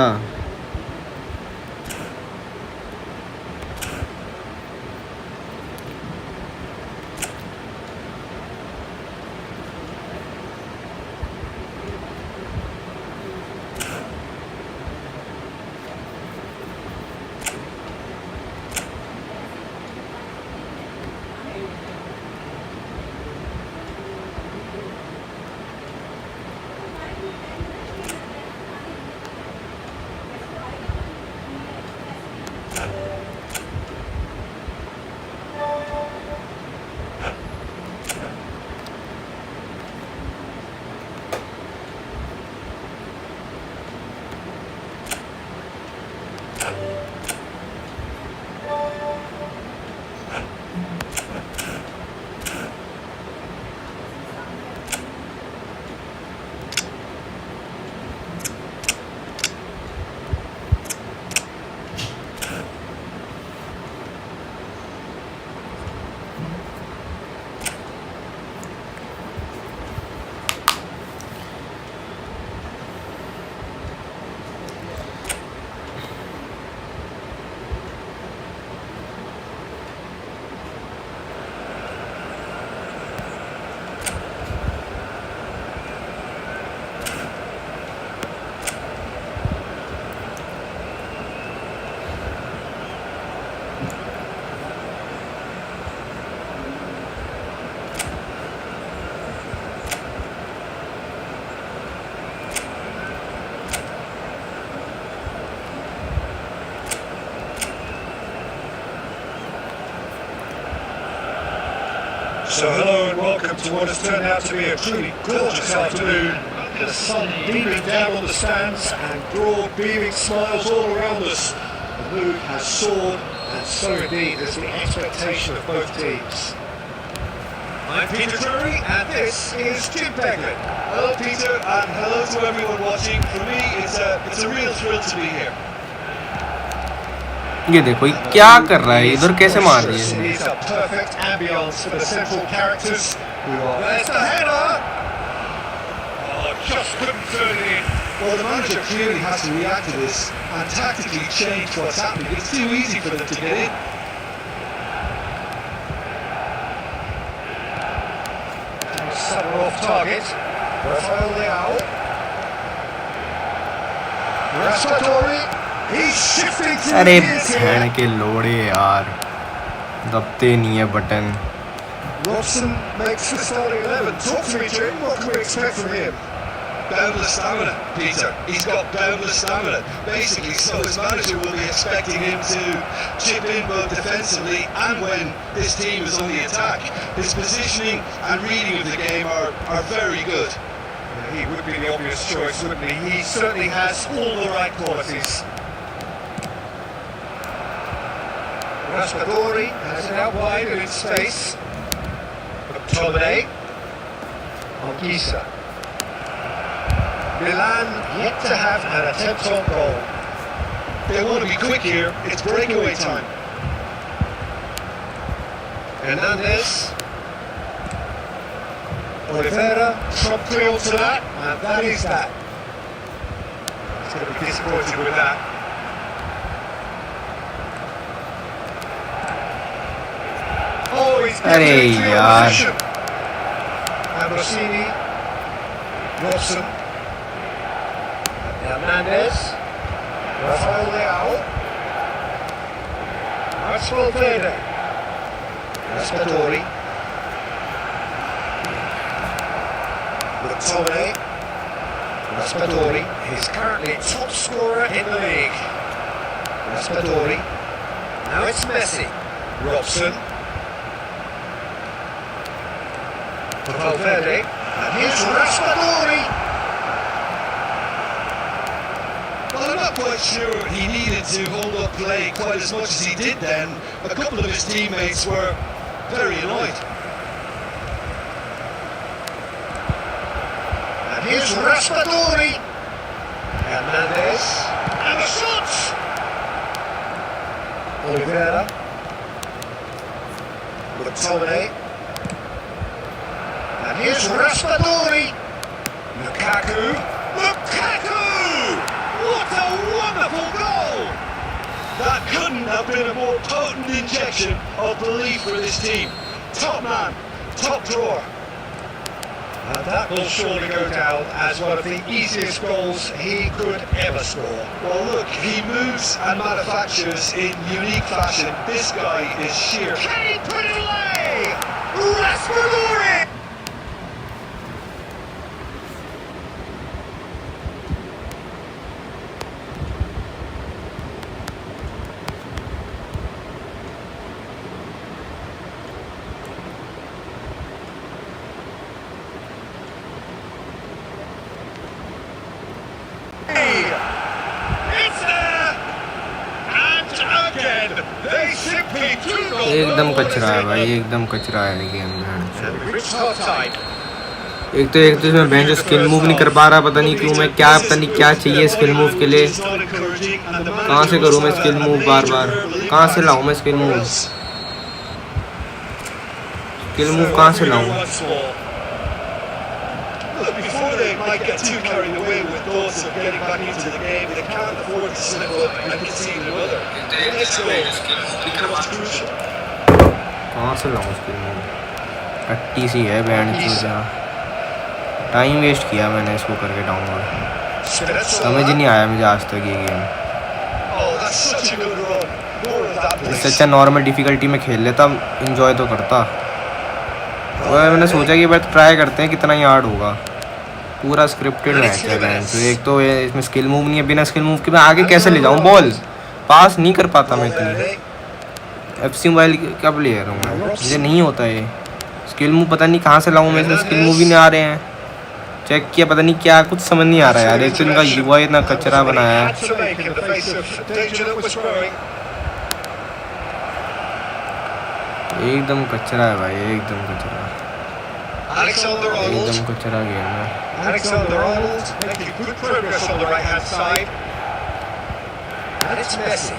So hello and welcome to what has turned out to be a truly gorgeous afternoon. The sun beaming down on the stands and broad beaming smiles all around us. The mood has soared and so indeed is the expectation of both teams. I'm Peter Drury, and this is Jim Beglin. Hello, Peter, and hello to everyone watching. For me, it's a real thrill to be here. ये देखो ये क्या कर रहा है इधर कैसे मार रही है इसने It's a perfect ambience for the central characters. There's the header. Oh, just couldn't turn it in. Well, the manager clearly has to react to this and tactically change what's happening. It's too easy for them to get in. Sutter off target. Rafael Leao. Raspadori. He's shifting to अरे the inside. भैन के लोड़े यार दबते नहीं है button Robson makes the starting 11. Talk to me, Jim. What can we expect from him? Boundless stamina, Peter. He's got boundless stamina. Basically, so his manager will be expecting him to chip in both defensively and when this team is on the attack. His positioning and reading of the game are very good. He would be the obvious choice, wouldn't he? He certainly has all the right qualities. Raspadori has it out wide and in space. McTominay. Anguissa. Milan yet to have an attempt on goal. They want to be quick here. It's breakaway time. Hernandez. Oliveira, Trump clear to that, and that is that. He's going to be disappointed with that. Oh, he's given अरे it to यार opposition. Ambrosini, Robson, Hernandez, Rafael Leao, that's Valverde, Raspadori, McTominay, Raspadori, he's currently top scorer in the league. Raspadori, now it's Messi, Robson, Valverde, and here's Raspadori. Well, I'm not quite sure he needed to hold up play quite as much as he did then. A couple of his teammates were very annoyed. And here's Raspadori. Hernandez, and a shot. Oliveira, McTominay, and here's Raspadori. Lukaku. What a wonderful goal! That couldn't have been a more potent injection of belief for this team. Top man, top drawer. And that will surely go down as one of the easiest goals he could ever score. Well, look, he moves and manufactures in unique fashion. This guy is sheer. Can he put it away? Raspadori! It's there! And again, they simply do not एकदम know what is कचरा है in भाई them. एकदम कचरा है game And we reached half time. एक तो इसमें बेंच स्किल मूव नहीं कर पा रहा पता नहीं क्यों मैं क्या पता नहीं क्या चाहिए स्किल मूव के लिए कहाँ से करूँ मैं स्किल मूव बार बार कहाँ से लाऊँ मैं स्किल मूव कहाँ से लाऊँ Look, before they might get too carried away with thoughts of getting back into the game, they can't afford to slip up and concede another. Next goal becomes crucial. कहाँ से लाऊँ skill move कट्टी सी है band चीज़ time waste किया मैंने इसको करके download समझ ही नहीं आया मुझे आज तक ये game Oh, that's such a good run. More of that, इससे please. अच्छा नॉर्मल डिफ़िकल्टी में खेल लेता इंजॉय तो करता वो मैंने सोचा कि बस ट्राई करते हैं कितना ही हार्ड होगा पूरा स्क्रिप्टेड मैच है बैंड तो एक तो ये इसमें स्किल मूव नहीं है बिना स्किल मूव के मैं आगे कैसे ले जाऊँ बॉल पास नहीं कर पाता मैं इतनी FC मोबाइल क्या प्लेयर हूँ मैं मुझे नहीं होता ये स्किल मूव पता नहीं कहाँ से लाऊँ मैं इसमें स्किल मूव ही नहीं आ रहे हैं चेक किया पता नहीं क्या कुछ समझ नहीं आ रहा यार एक तो इनका युवा इतना कचरा बनाया है एकदम कचरा है भाई, एकदम कचरा, एकदम कचरा गेम है। Alexander-Arnold making good progress on the right-hand side. And it's Messi.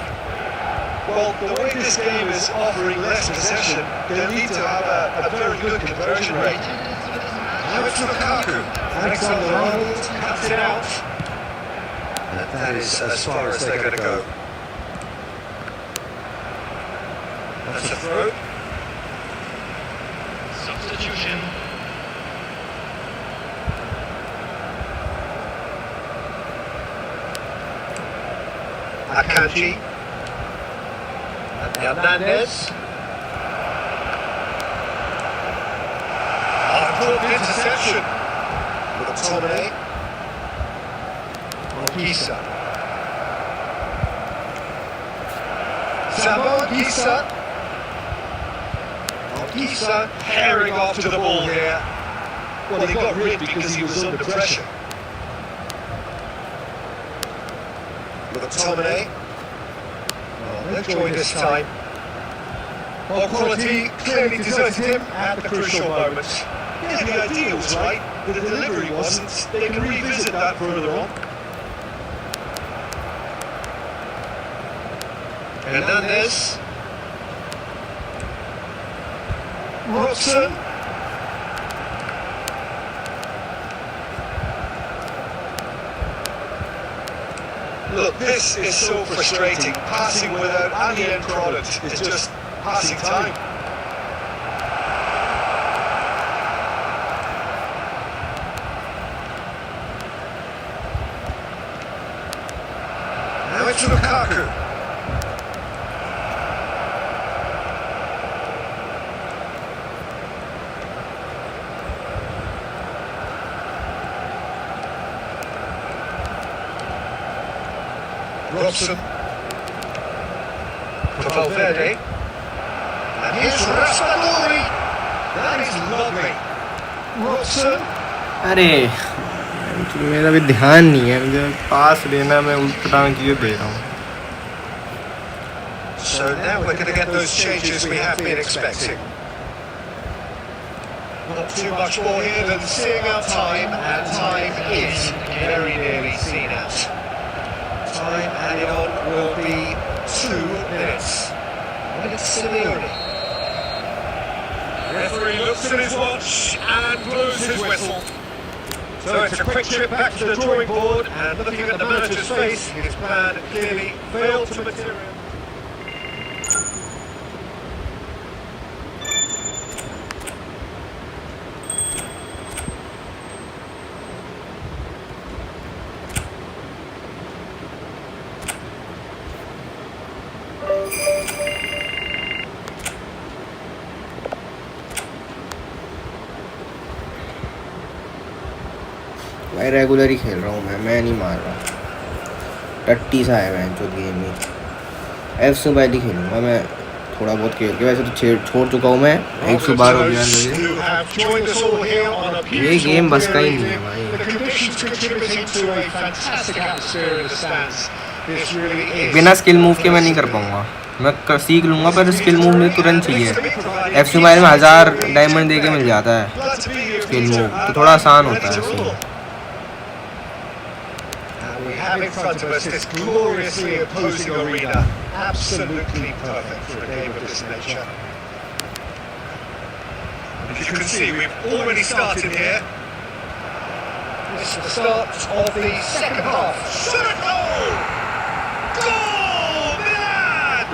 Well, the way this game is offering less possession, they'll need to have a very good conversion rate. Now it's Lukaku. Alexander-Arnold cuts it out. And that is as far as they're going to go. That's a throw. Substitution. Akanji. And Hernandez. Important interception. McTominay. Gisa. Sabo Gisa. Gisa herring off to the ball here. Well, he got rid because he was under pressure. McTominay. Well, they've joined this time. Well, quality clearly deserted him at the crucial moments. Yeah, the idea was right, but the delivery wasn't. They can revisit that further on. Hernandez. Robson. Look, this is so frustrating. Passing without any end product. It's just passing time. Now it's Lukaku. Robson. For Valverde. And here's Raspadori. That is lovely. Robson. अरे मेरा भी ध्यान नहीं है, मुझे पास लेना, मैं उल्टा चीज़ें दे रहा हूँ। So now we're going to get those changes we have been expecting. Not too much more here than seeing out time, and time is very nearly seen out. Time added on will be 2 minutes. And it's Simeone. Referee looks at his watch and blows his whistle. So it's a quick trip back to the drawing board, and looking at the manager's face, his plan clearly failed to materialise. भाई regular ही खेल रहा हूँ मैं नहीं मार रहा, टट्टी सा है मैं जो गेम ही। F1 ही खेलूँगा मैं, थोड़ा बहुत खेल के, वैसे तो छोड़ चुका हूँ मैं, 100 बार हो गया मुझे। ये गेम बस का ही नहीं है भाई। बिना स्किल मूव के मैं नहीं कर पाऊँगा, मैं सीख लूँगा पर स्किल मूव मुझे तुरंत चाहिए। F2 में 1000 डायमंड दे के मिल जाता है स्किल मूव, तो थोड़ा आसान होता है scene. Have in front of us this gloriously imposing arena, absolutely perfect for a game of this nature. As you can see, we've already started here. This is the start of the second half. Goal! Goal, man!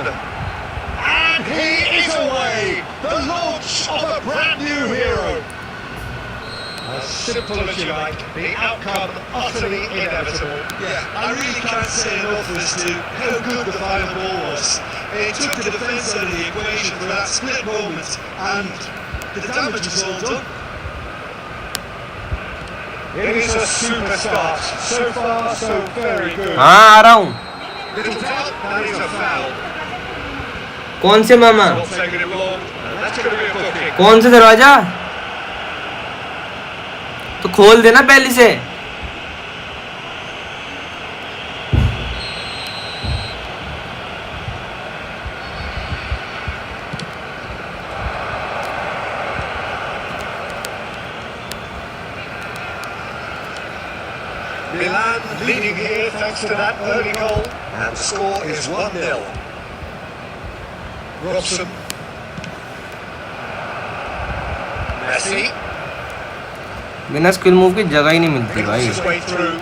And he is away! The launch of a brand new hero. As simple as you like, the outcome utterly inevitable. Yeah, I really can't say enough as to how good the final ball was. It took the defence out of the equation for that split moment, and the damage was all done. It is a super start. So far, so very good. हाँ आ रहा हूँ। Little doubt, that is a foul. कौन से मामा? Not taking it long, and that's going to be a booking. कौन सा दरवाजा? तो खोल देना पहले से। Milan leading here thanks to that early goal, and the score is 1-0. Robson. Messi. बिना स्किल मूव की जगह ही नहीं मिलती भाई। His way through.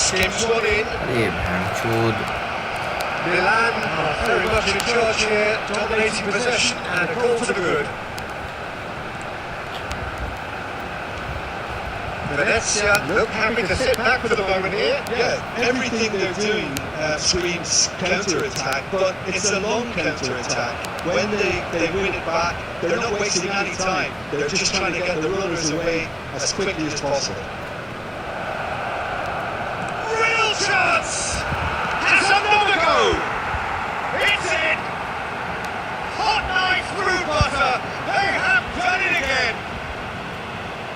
Skims one in. अरे भैंचोद। Milan are very much in charge here, dominating possession and a goal for the good. Venezia look happy to sit back for the moment here. Yeah, everything they're doing screams counter-attack, but it's a long counter-attack. When they win it back, they're not wasting any time. They're just trying to get the runners away as quickly as possible. Real chance! Has another go! It's in! Hot knife through butter! They have done it again!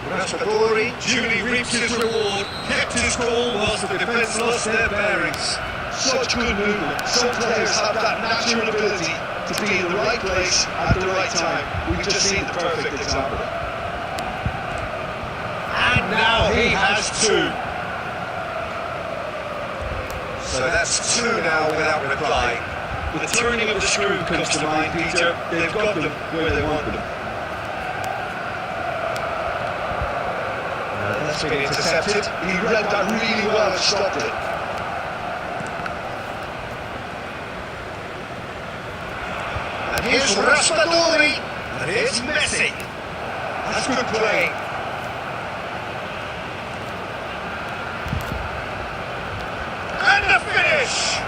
Raspadori duly reaps his reward, kept his cool whilst the defence lost their bearings. Such good movement. Some players have that natural ability to be in the right place at the right time. We've just seen the perfect example. And now he has two. So that's two now without reply. The turning of the screw comes to mind, Peter. They've got them where they want them. That's been intercepted. He read that really well and stopped it. And here's Raspadori. And here's Messi. That's good play. And the finish!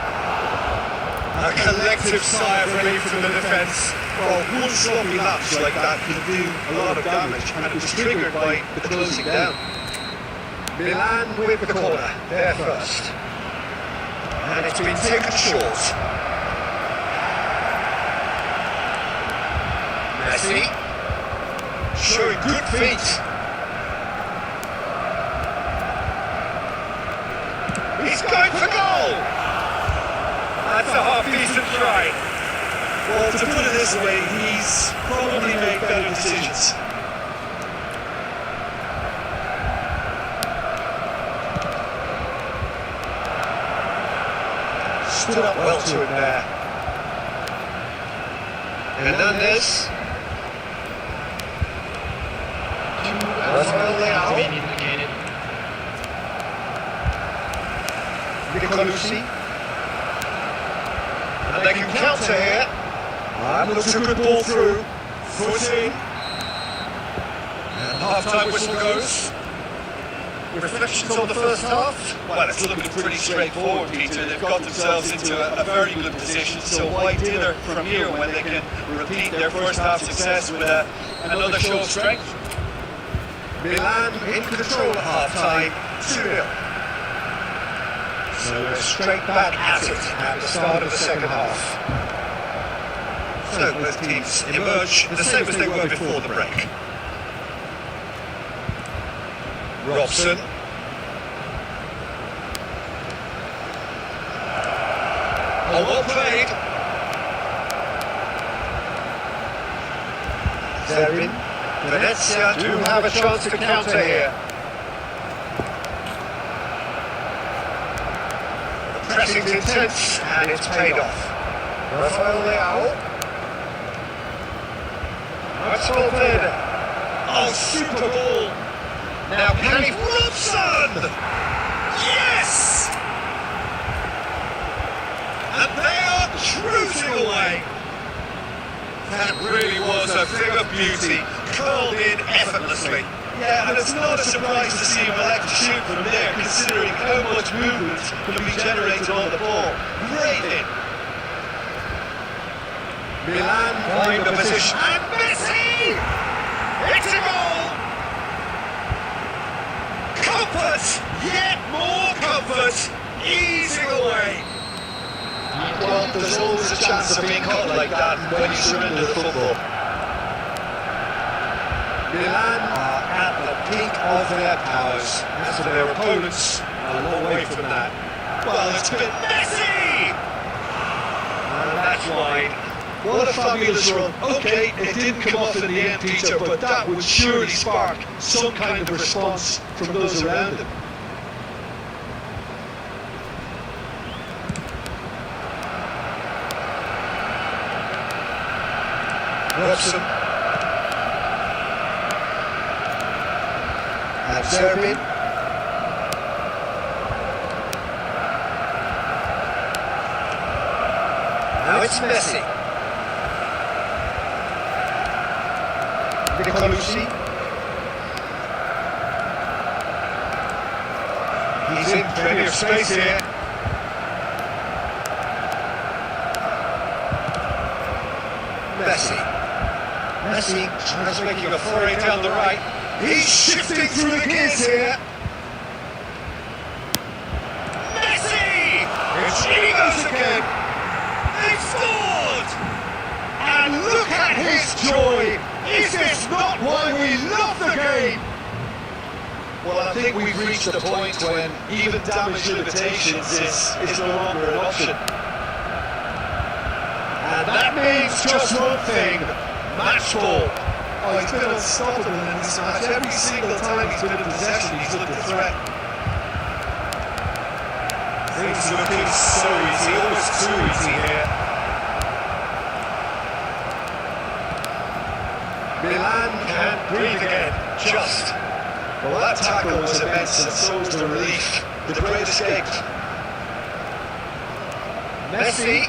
A collective sigh of relief from the defence. Well, one sloppy lapse like that can do a lot of damage, and it was triggered by the closing down. Milan with the corner, there first. And it's been taken short. Messi, showing good feet. He's going for goal! That's a half-decent try. Well, to put it this way, he's probably made better decisions. Stood up well to him there. Hernandez. Rafael Leao. Nicolucci. And they can counter here. And looks a good ball through. Foot in. And half-time whistle goes. Reflections on the first half? Well, it's looking pretty straightforward, Peter. They've got themselves into a very good position, so why dither from here when they can repeat their first half success with another show of strength? Milan in control at half-time, 2-0. So we're straight back at it at the start of the second half. So both teams emerge the same as they were before the break. Robson. Oh, well played. Zerin. Venezia do have a chance to counter here. The pressing's intense and it's paid off. Rafael Leao. That's well played. Oh, super ball. Now can he... Robson! Yes! And they are cruising away. That really was a thing of beauty, curled in effortlessly. Yeah, and it's not a surprise to see him elect to shoot from there, considering how much movement can be generated on the ball. Great hit. Milan find the position. And Messi! It's a goal! Comfort! Yet more comfort! Easing away! Well, there's always a chance of being caught like that when you surrender the football. Milan are at the peak of their powers. As for their opponents, a long way from that. Well, it's been Messi! And that's wide. What a fabulous run. Okay, it didn't come off in the end, Peter, but that would surely spark some kind of response from those around him. Robson. And Zerbin. Now it's Messi. Nicolucci. He's in plenty of space here. Messi. Messi tries making a foray down the right. He's shifting through the gears here. Messi! It's he goes again. They've scored! And look at his joy! Is this not why we love the game? Well, I think we've reached the point when even damage limitations is no longer an option. And that means just one thing, match ball. Oh, he's been unstoppable in this match. Every single time he's been in possession, he's looked a threat. Things looking so easy, almost too easy here. Milan can't breathe again, just. Well, that tackle was immense, and so was the relief. The great escape. Messi.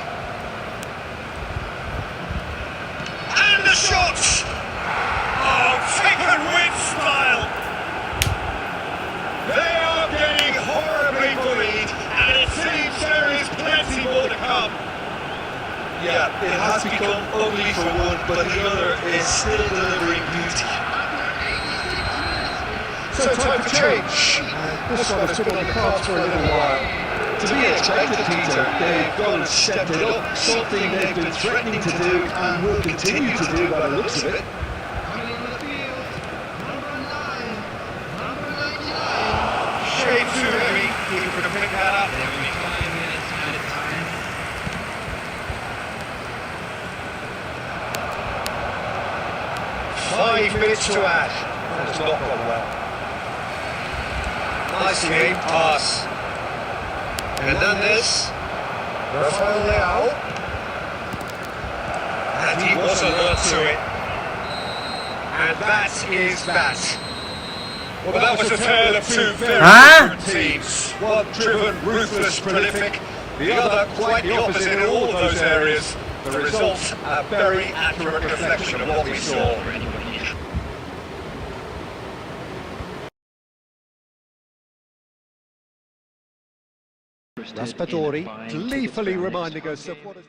And the shot! Oh, taken with style! They are getting horribly bullied, and it seems there is plenty more to come. Yeah, it has become ugly for one, but the other is still delivering beauty. So time for change. This one has been on the cards for a little while. To be expected, Peter, they've gone and stepped it up, something they've been threatening to do and will continue to do by the looks of it. Coming on the field, number 9, number 99. Shade too heavy, keeper to pick that up. There will be 5 minutes added time. Five minutes to add. That's not gone well. Nice game pass. Hernandez. Rafael Leao. And he was alert to it. And that is that. Well, that was a tale of two very different teams. One driven, ruthless, prolific. The other quite the opposite in all of those areas. The result, a very accurate reflection of what we saw. Raspadori gleefully reminding us of what has...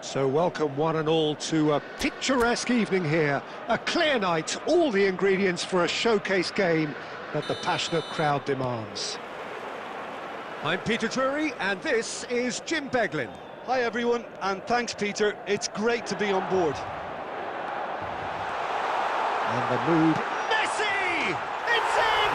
So welcome one and all to a picturesque evening here. A clear night, all the ingredients for a showcase game that the passionate crowd demands. I'm Peter Drury and this is Jim Beglin. Hi everyone, and thanks Peter, it's great to be on board. And the mood... Messi! It's in!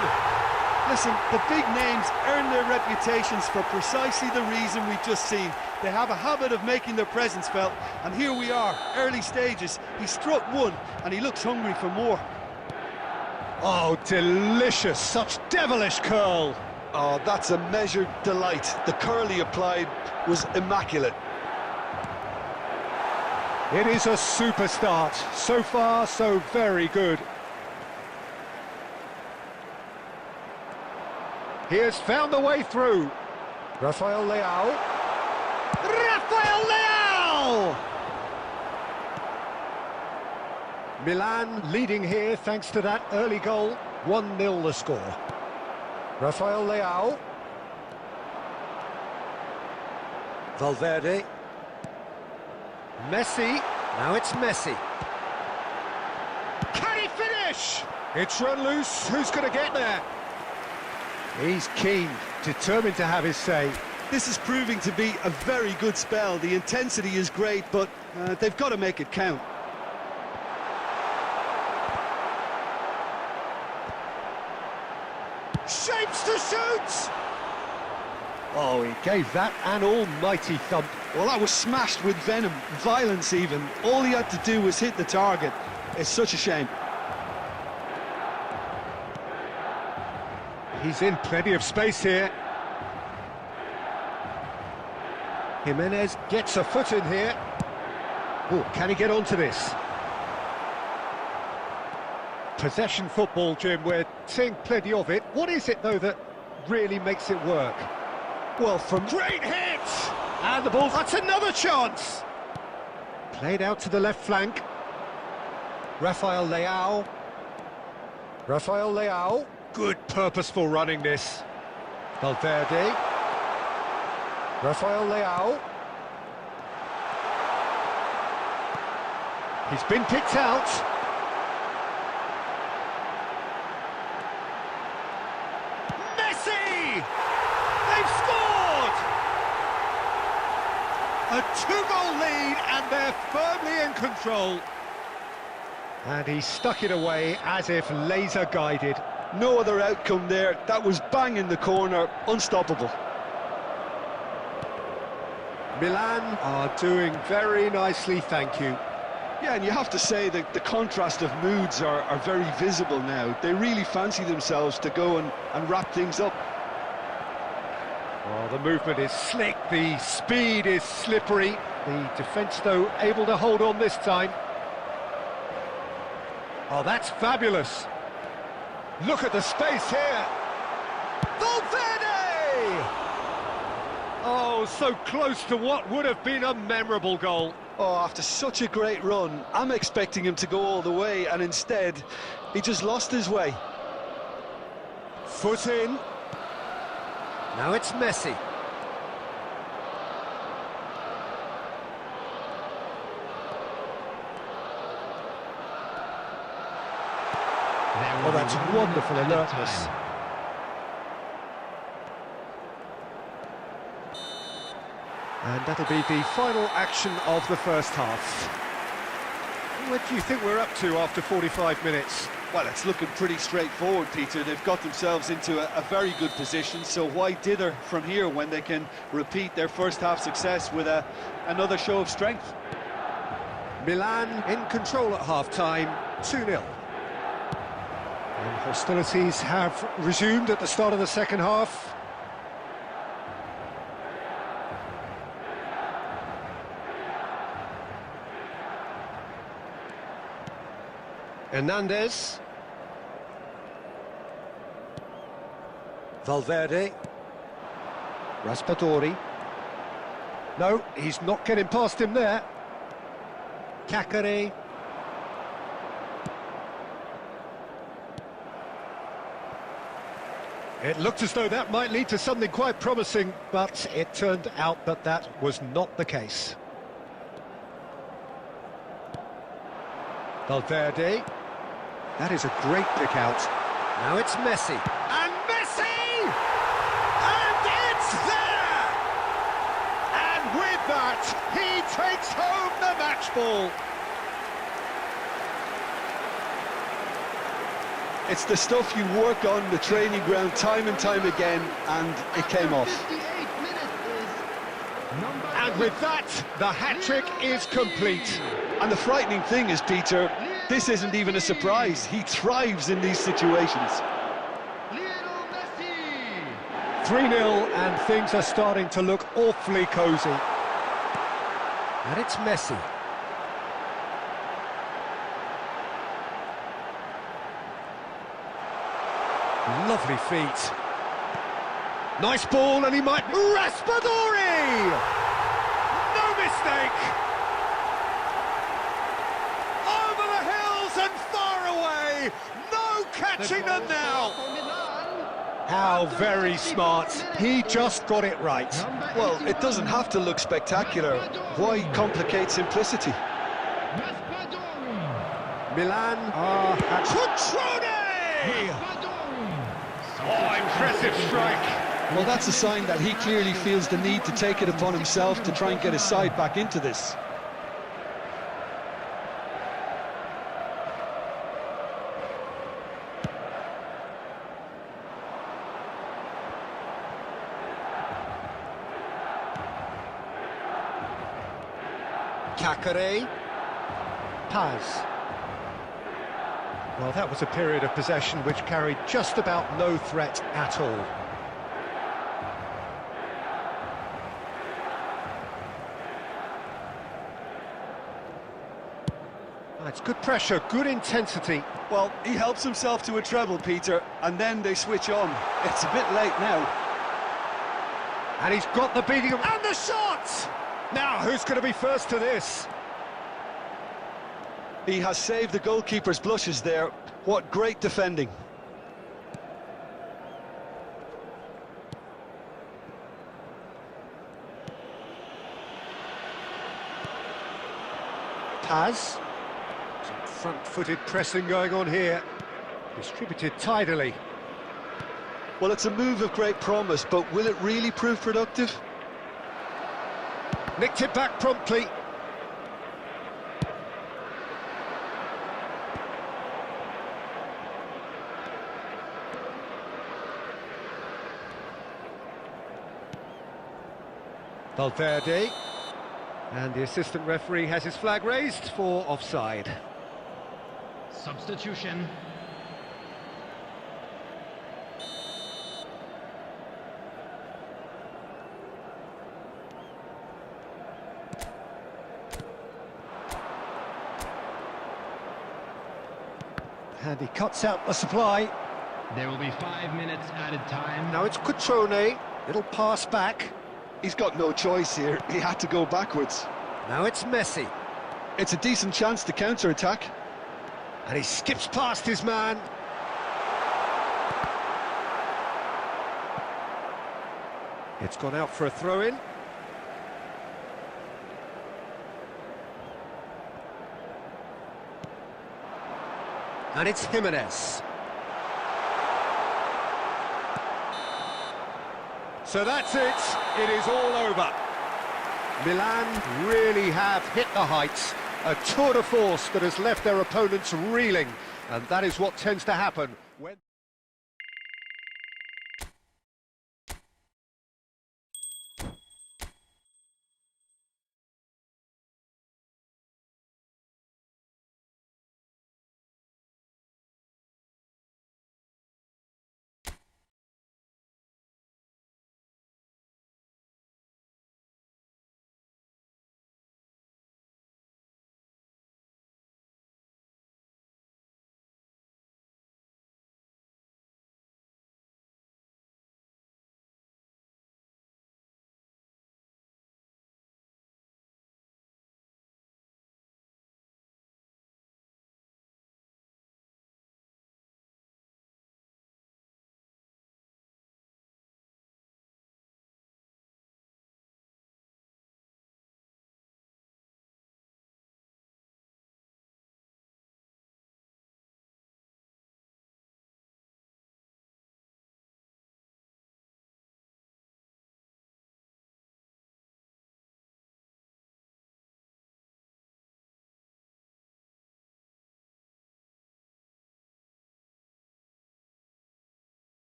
Listen, the big names earn their reputations for precisely the reason we've just seen. They have a habit of making their presence felt, and here we are, early stages. He struck one, and he looks hungry for more. Oh, delicious, such devilish curl. Oh, that's a measured delight. The curl he applied was immaculate. It is a super start. So far, so very good. He has found the way through. Rafael Leao. Rafael Leao! Milan leading here thanks to that early goal. 1-0 the score. Rafael Leao. Valverde. Messi. Now it's Messi. Can he finish? It's run loose. Who's going to get there? He's keen, determined to have his say. This is proving to be a very good spell. The intensity is great, but they've got to make it count. Shapes to shoot! Oh, he gave that an almighty thump. Well, that was smashed with venom, violence even. All he had to do was hit the target. It's such a shame. He's in plenty of space here. Jimenez gets a foot in here. Oh, can he get onto this? Possession football, Jim, we're seeing plenty of it. What is it, though, that really makes it work? Well, from... Great hit! And the ball... That's another chance! Played out to the left flank. Rafael Leao. Rafael Leao. Good purposeful running this. Valverde. Rafael Leao. He's been picked out. Messi! They've scored! A 2-goal lead and they're firmly in control. And he stuck it away as if laser guided. No other outcome there. That was bang in the corner, unstoppable. Milan are doing very nicely, thank you. Yeah, and you have to say that the contrast of moods are very visible now. They really fancy themselves to go and wrap things up. Oh, the movement is slick, the speed is slippery. The defence, though, able to hold on this time. Oh, that's fabulous. Look at the space here. Valverde! Oh, so close to what would have been a memorable goal. Oh, after such a great run, I'm expecting him to go all the way, and instead, he just lost his way. Foot in. Now it's Messi. Oh, that's wonderful alertness. And that'll be the final action of the first half. What do you think we're up to after 45 minutes? Well, it's looking pretty straightforward, Peter. They've got themselves into a very good position, so why dither from here when they can repeat their first half success with another show of strength? Milan in control at half-time, 2-0. And hostilities have resumed at the start of the second half. Hernandez. Valverde. Raspadori. No, he's not getting past him there. Kakare. It looked as though that might lead to something quite promising, but it turned out that that was not the case. Valverde. That is a great pick out. Now it's Messi. And Messi! And it's there! And with that, he takes home the match ball. It's the stuff you work on the training ground time and time again, and it came off. 58 minutes is number And with that, the hat-trick is complete. And the frightening thing is, Peter, this isn't even a surprise. He thrives in these situations. Lionel Messi. 3-0, and things are starting to look awfully cosy. And it's Messi. Lovely feet. Nice ball, and he might... Raspadori! No mistake! Over the hills and far away! No catching them now! How very smart. He just got it right. Well, it doesn't have to look spectacular. Why complicate simplicity? Milan are at... Cutrone! Oh, impressive strike. Well, that's a sign that he clearly feels the need to take it upon himself to try and get his side back into this. Kakare. Paz. Well, that was a period of possession which carried just about no threat at all. It's good pressure, good intensity. Well, he helps himself to a treble, Peter, and then they switch on. It's a bit late now. And he's got the beating of... And the shot! Now, who's going to be first to this? He has saved the goalkeeper's blushes there. What great defending. Paz. Some front-footed pressing going on here. Distributed tidily. Well, it's a move of great promise, but will it really prove productive? Nicked it back promptly. Valverde, and the assistant referee has his flag raised for offside. Substitution. And he cuts out the supply. There will be 5 minutes added time. Now it's Cutrone, little pass back. He's got no choice here. He had to go backwards. Now it's Messi. It's a decent chance to counter-attack. And he skips past his man. It's gone out for a throw-in. And it's Jimenez. So that's it. It is all over. Milan really have hit the heights. A tour de force that has left their opponents reeling. And that is what tends to happen when...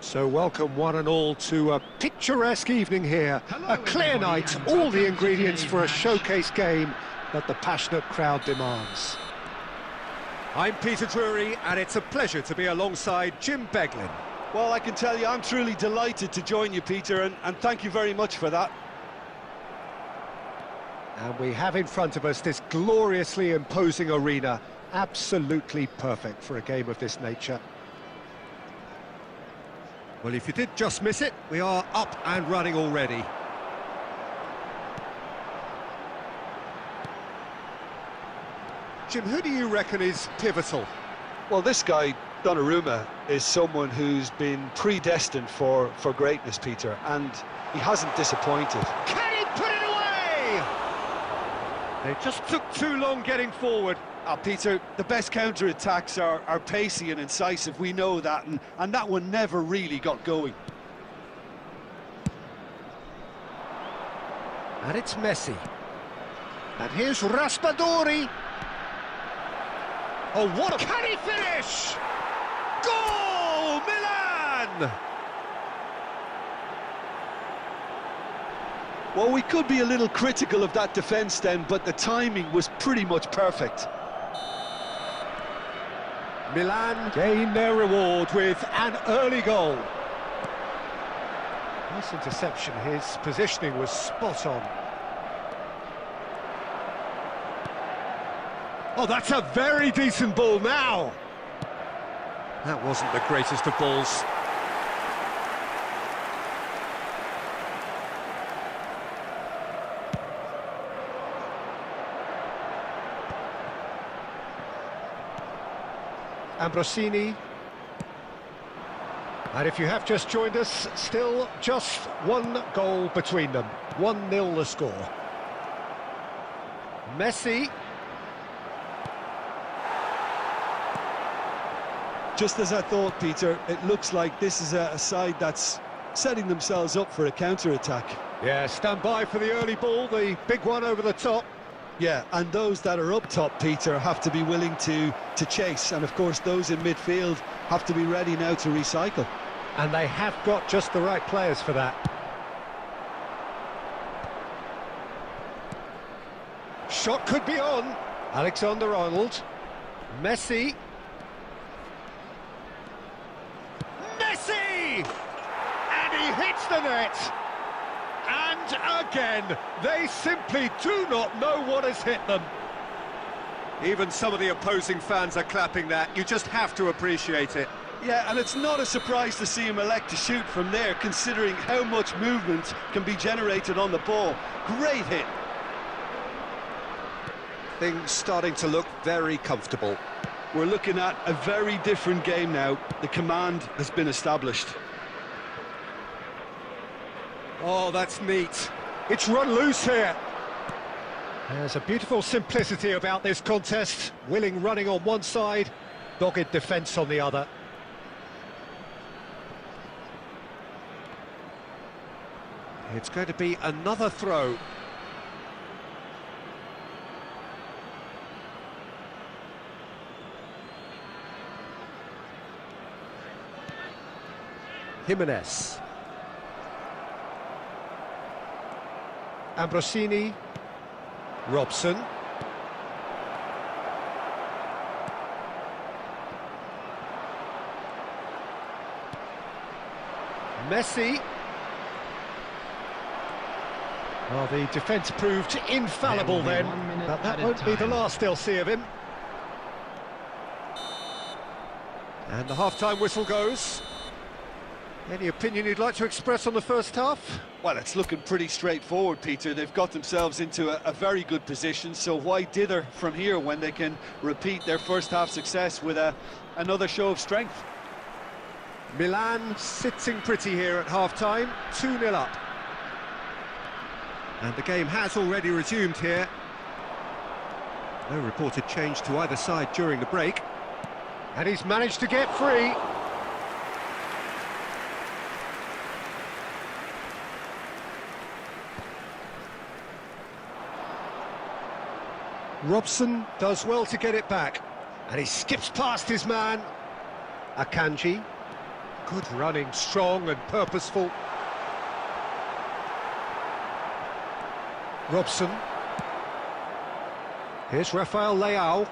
So welcome one and all to a picturesque evening here. Hello, A clear everybody, night, and all welcome the to ingredients today's for a match. showcase game that the passionate crowd demands. I'm Peter Drury, and it's a pleasure to be alongside Jim Beglin. Well, I can tell you, I'm truly delighted to join you, Peter, and thank you very much for that. And we have in front of us this gloriously imposing arena, absolutely perfect for a game of this nature. Well, if you did just miss it, we are up and running already. Jim, who do you reckon is pivotal? Well, this guy, Donnarumma, is someone who's been predestined for greatness, Peter, and he hasn't disappointed. Can he put it away? They just took too long getting forward. Peter, the best counter-attacks are pacey and incisive, we know that, and that one never really got going. And it's Messi. And here's Raspadori. Oh, what a... Can he finish? Goal! Milan! Well, we could be a little critical of that defence then, but the timing was pretty much perfect. Milan gain their reward with an early goal. Nice interception, his positioning was spot on. Oh, that's a very decent ball now. That wasn't the greatest of balls. Ambrosini. And if you have just joined us, still just one goal between them. 1-0 the score. Messi. Just as I thought, Peter, it looks like this is a side that's setting themselves up for a counter-attack. Yeah, stand by for the early ball, the big one over the top. Yeah, and those that are up top, Peter, have to be willing to chase, and of course those in midfield have to be ready now to recycle. And they have got just the right players for that. Shot could be on. Alexander-Arnold. Messi. Messi! And he hits the net. And again, they simply do not know what has hit them. Even some of the opposing fans are clapping that. You just have to appreciate it. Yeah, and it's not a surprise to see him elect to shoot from there, considering how much movement can be generated on the ball. Great hit. Things starting to look very comfortable. We're looking at a very different game now. The command has been established. Oh, that's neat. It's run loose here. There's a beautiful simplicity about this contest. Willing running on one side, dogged defence on the other. It's going to be another throw. Jimenez. Ambrosini. Robson. Messi. Well, the defence proved infallible then, but that won't be the last they'll see of him. And the half-time whistle goes. Any opinion you'd like to express on the first half? Well, it's looking pretty straightforward, Peter. They've got themselves into a very good position, so why dither from here when they can repeat their first half success with another show of strength? Milan sitting pretty here at half-time, 2-0 up. And the game has already resumed here. No reported change to either side during the break. And he's managed to get free. Robson does well to get it back. And he skips past his man. Akanji. Good running, strong and purposeful. Robson. Here's Rafael Leao.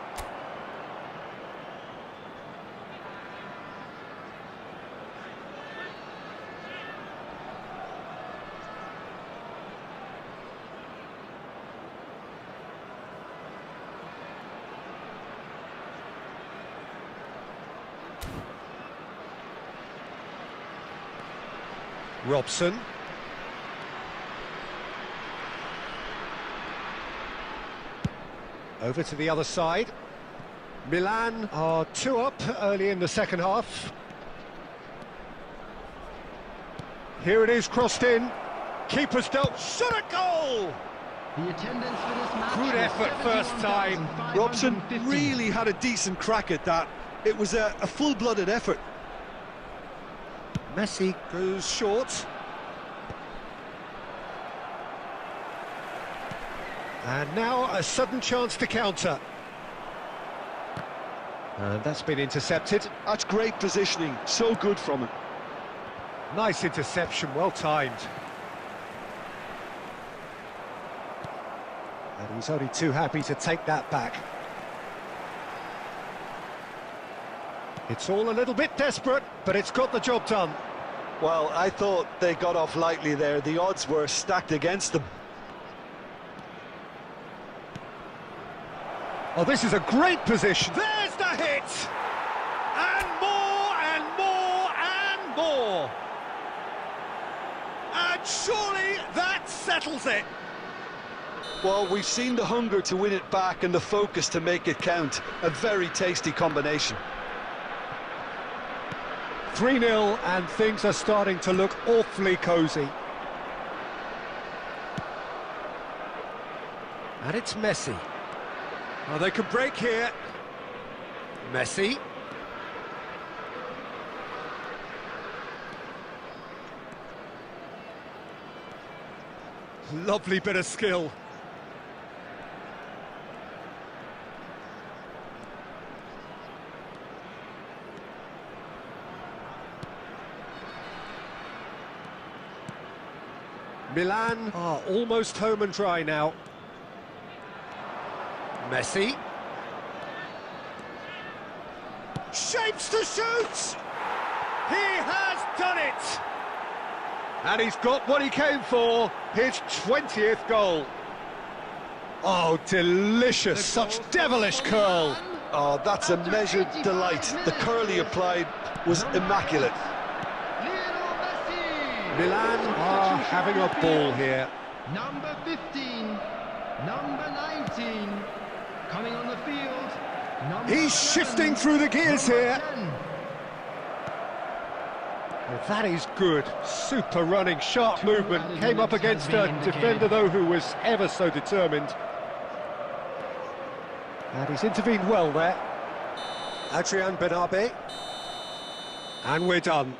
Robson. Over to the other side. Milan are 2 up early in the second half. Here it is, crossed in. Keeper's dealt. Shot a goal! The attendance for this match. Good effort first time. Robson really had a decent crack at that. It was a full-blooded effort. Messi goes short. And now a sudden chance to counter. And that's been intercepted. That's great positioning, so good from him. Nice interception, well timed. And he's only too happy to take that back. It's all a little bit desperate, but it's got the job done. Well, I thought they got off lightly there. The odds were stacked against them. Oh, this is a great position. There's the hit! And more, and more, and more! And surely that settles it! Well, we've seen the hunger to win it back and the focus to make it count. A very tasty combination. 3-0, and things are starting to look awfully cosy. And it's Messi. Oh, they could break here. Messi. Lovely bit of skill. Milan are almost home and dry now. Messi. Shapes to shoot! He has done it! And he's got what he came for, his 20th goal. Oh, delicious, such devilish curl. Oh, that's a measured delight. The curl he applied was immaculate. Milan are having a ball here. Number 15, number 19, coming on the field. He's shifting through the gears here. Well, that is good. Super running, sharp movement. Came up against a defender, though, who was ever so determined. And he's intervened well there. Adrian Benabe. And we're done.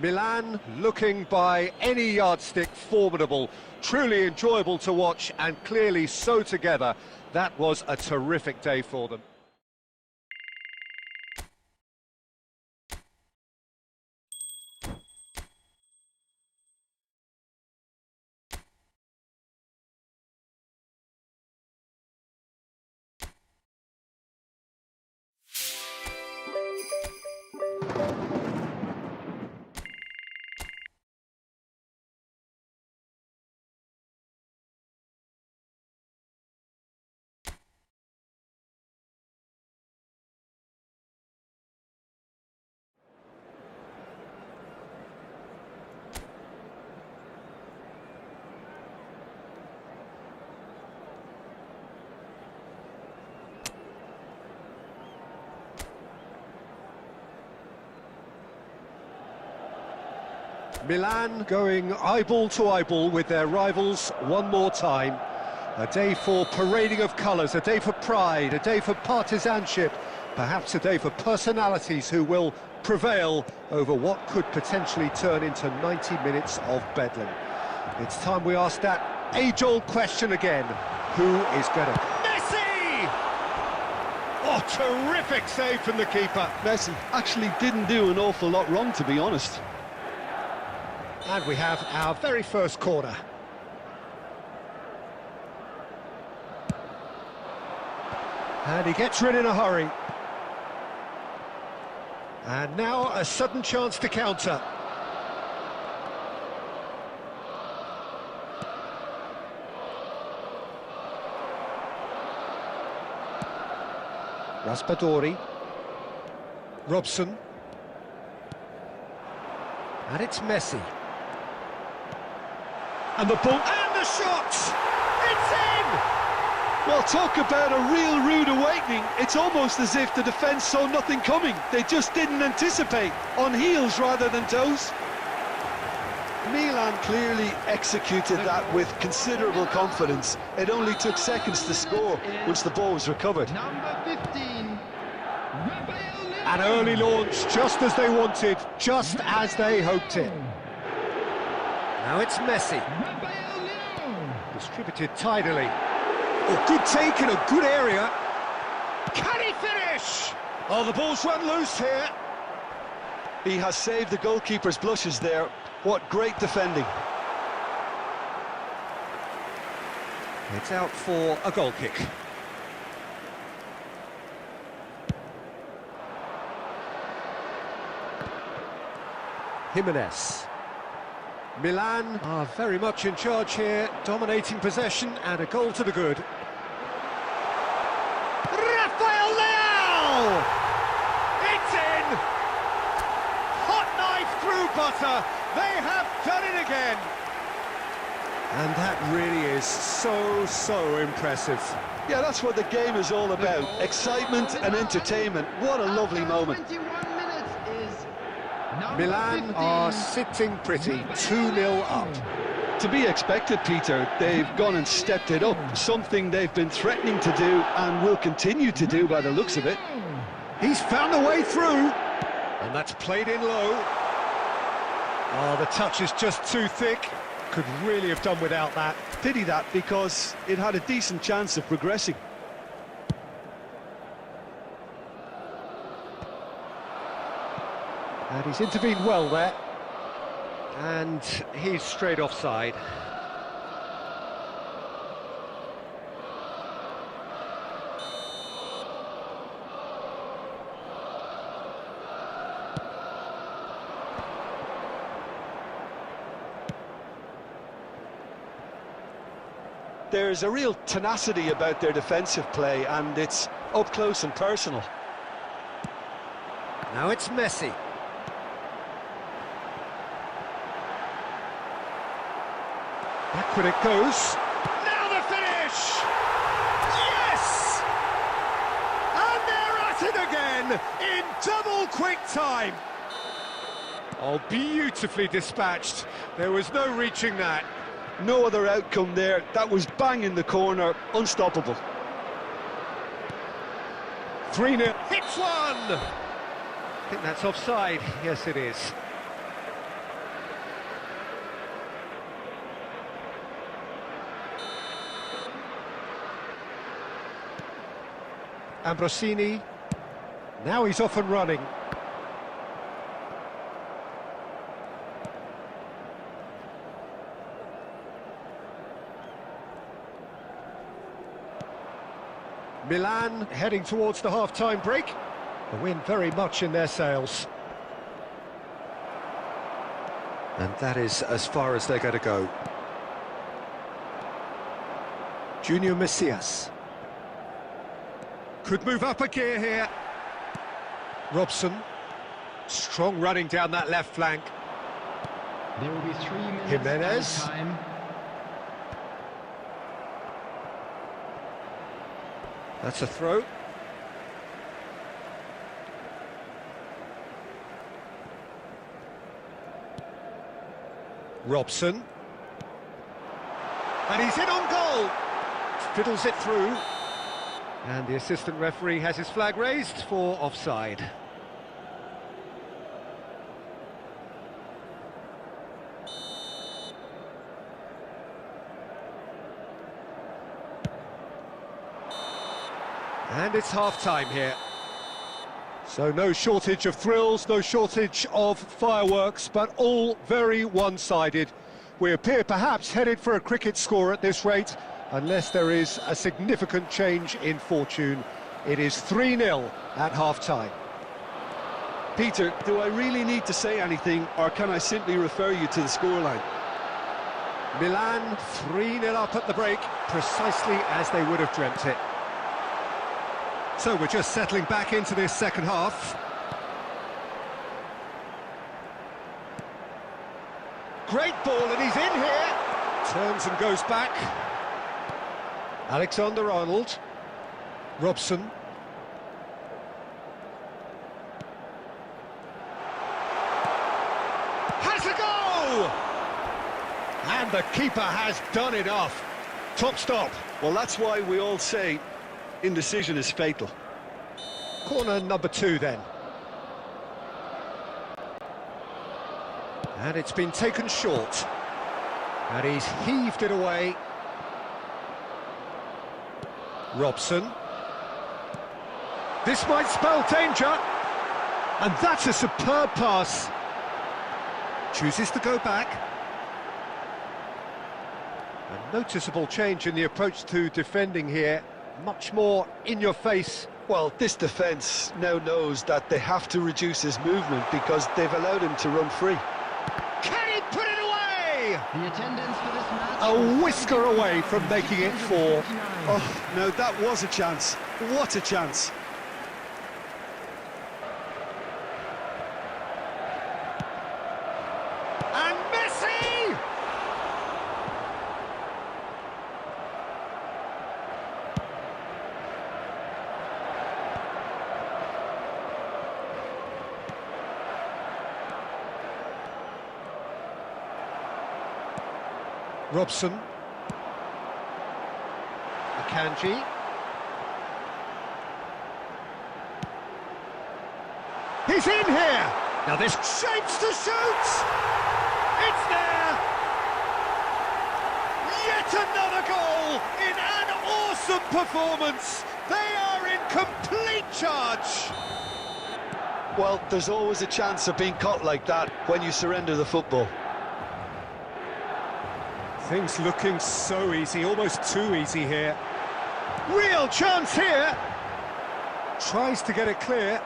Milan looking by any yardstick formidable, truly enjoyable to watch, and clearly so together. That was a terrific day for them. Milan going eyeball to eyeball with their rivals one more time. A day for parading of colours, a day for pride, a day for partisanship, perhaps a day for personalities who will prevail over what could potentially turn into 90 minutes of bedlam. It's time we ask that age-old question again. Who is going to... Messi! Oh, terrific save from the keeper. Messi actually didn't do an awful lot wrong, to be honest. And we have our very first corner. And he gets rid in a hurry. And now a sudden chance to counter. Raspadori. Robson. And it's Messi. And the ball, and the shot! It's in! Well, talk about a real rude awakening. It's almost as if the defence saw nothing coming. They just didn't anticipate, on heels rather than toes. Milan clearly executed that with considerable confidence. It only took seconds to score once the ball was recovered. Number 15, An early launch, just as they wanted, just as they hoped it. Now it's Messi. Distributed tidily. Oh, good take in a good area. Can he finish? Oh, the ball's run loose here. He has saved the goalkeeper's blushes there. What great defending. It's out for a goal kick. Jimenez. Milan are very much in charge here, dominating possession and a goal to the good. Rafael Leao! It's in! Hot knife through butter. They have done it again. And that really is so impressive. Yeah, that's what the game is all about. Excitement and entertainment. What a lovely moment. 21 minutes is number Milan 15. are sitting pretty, 2-0 up. To be expected, Peter. They've gone and stepped it up. Something they've been threatening to do and will continue to do by the looks of it. He's found a way through. And that's played in low. Oh, the touch is just too thick. Could really have done without that. Pity that, because it had a decent chance of progressing. And he's intervened well there. And he's straight offside. There's a real tenacity about their defensive play, and it's up close and personal. Now it's Messi. Backward it goes. Now the finish! Yes! And they're at it again in double quick time. Oh, beautifully dispatched. There was no reaching that. No other outcome there. That was bang in the corner, unstoppable. 3-0. Hits one! I think that's offside. Yes, it is. Ambrosini. Now he's off and running. Milan heading towards the half-time break. The wind very much in their sails. And that is as far as they're going to go. Junior Messias. Could move up a gear here. Robson. Strong running down that left flank. There will be 3 minutes Jimenez. time. That's a throw. Robson. And he's in on goal. Fiddles it through. And the assistant referee has his flag raised for offside. And it's half-time here. So no shortage of thrills, no shortage of fireworks, but all very one-sided. We appear perhaps headed for a cricket score at this rate, unless there is a significant change in fortune. It is 3-0 at half-time. Peter, do I really need to say anything, or can I simply refer you to the scoreline? Milan 3-0 up at the break, precisely as they would have dreamt it. So we're just settling back into this second half. Great ball, and he's in here. Turns and goes back. Alexander-Arnold. Robson. Has a go! And the keeper has done it off. Top stop. Well, that's why we all say indecision is fatal. Corner number 2 then. And it's been taken short. And he's heaved it away. Robson. This might spell danger. And that's a superb pass. Chooses to go back. A noticeable change in the approach to defending here. Much more in your face. Well, this defence now knows that they have to reduce his movement because they've allowed him to run free. Can he put it away? The attendance for this match... A whisker away from making it 4. Oh, no, that was a chance. What a chance. And Messi! Robson. Akanji. He's in here! Now this shapes to shoot! It's there! Yet another goal in an awesome performance! They are in complete charge! Well, there's always a chance of being caught like that when you surrender the football. Things looking so easy, almost too easy here. Real chance here! Tries to get it clear.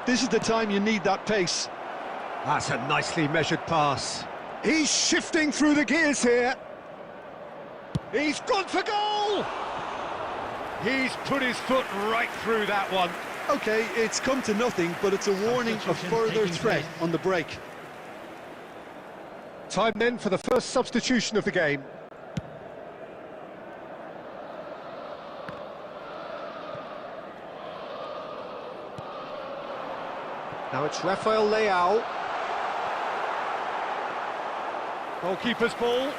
This is the time you need that pace. That's a nicely measured pass. He's shifting through the gears here. He's gone for goal! He's put his foot right through that one. OK, it's come to nothing, but it's a warning of further threat on the break. Time then for the first substitution of the game. Now it's Rafael Leao. Goalkeeper's ball.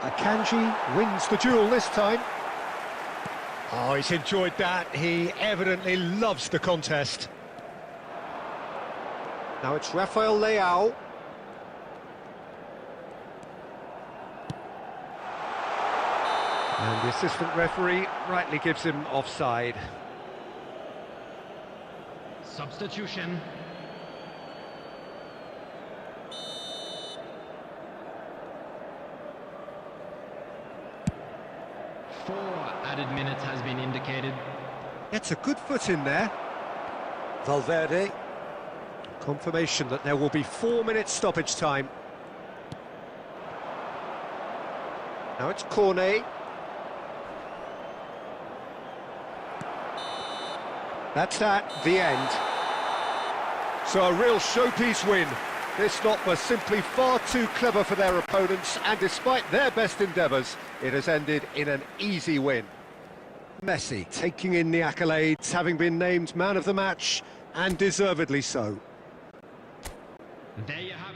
Akanji wins the duel this time. Oh, he's enjoyed that. He evidently loves the contest. Now it's Rafael Leao. And the assistant referee rightly gives him offside. Substitution. Added minutes has been indicated. Gets a good foot in there. Valverde. Confirmation that there will be 4 minutes stoppage time. Now it's Cornet. That's that, the end. So a real showpiece win. This lot were simply far too clever for their opponents, and despite their best endeavours, it has ended in an easy win. Messi taking in the accolades, having been named man of the match, and deservedly so. There you have it.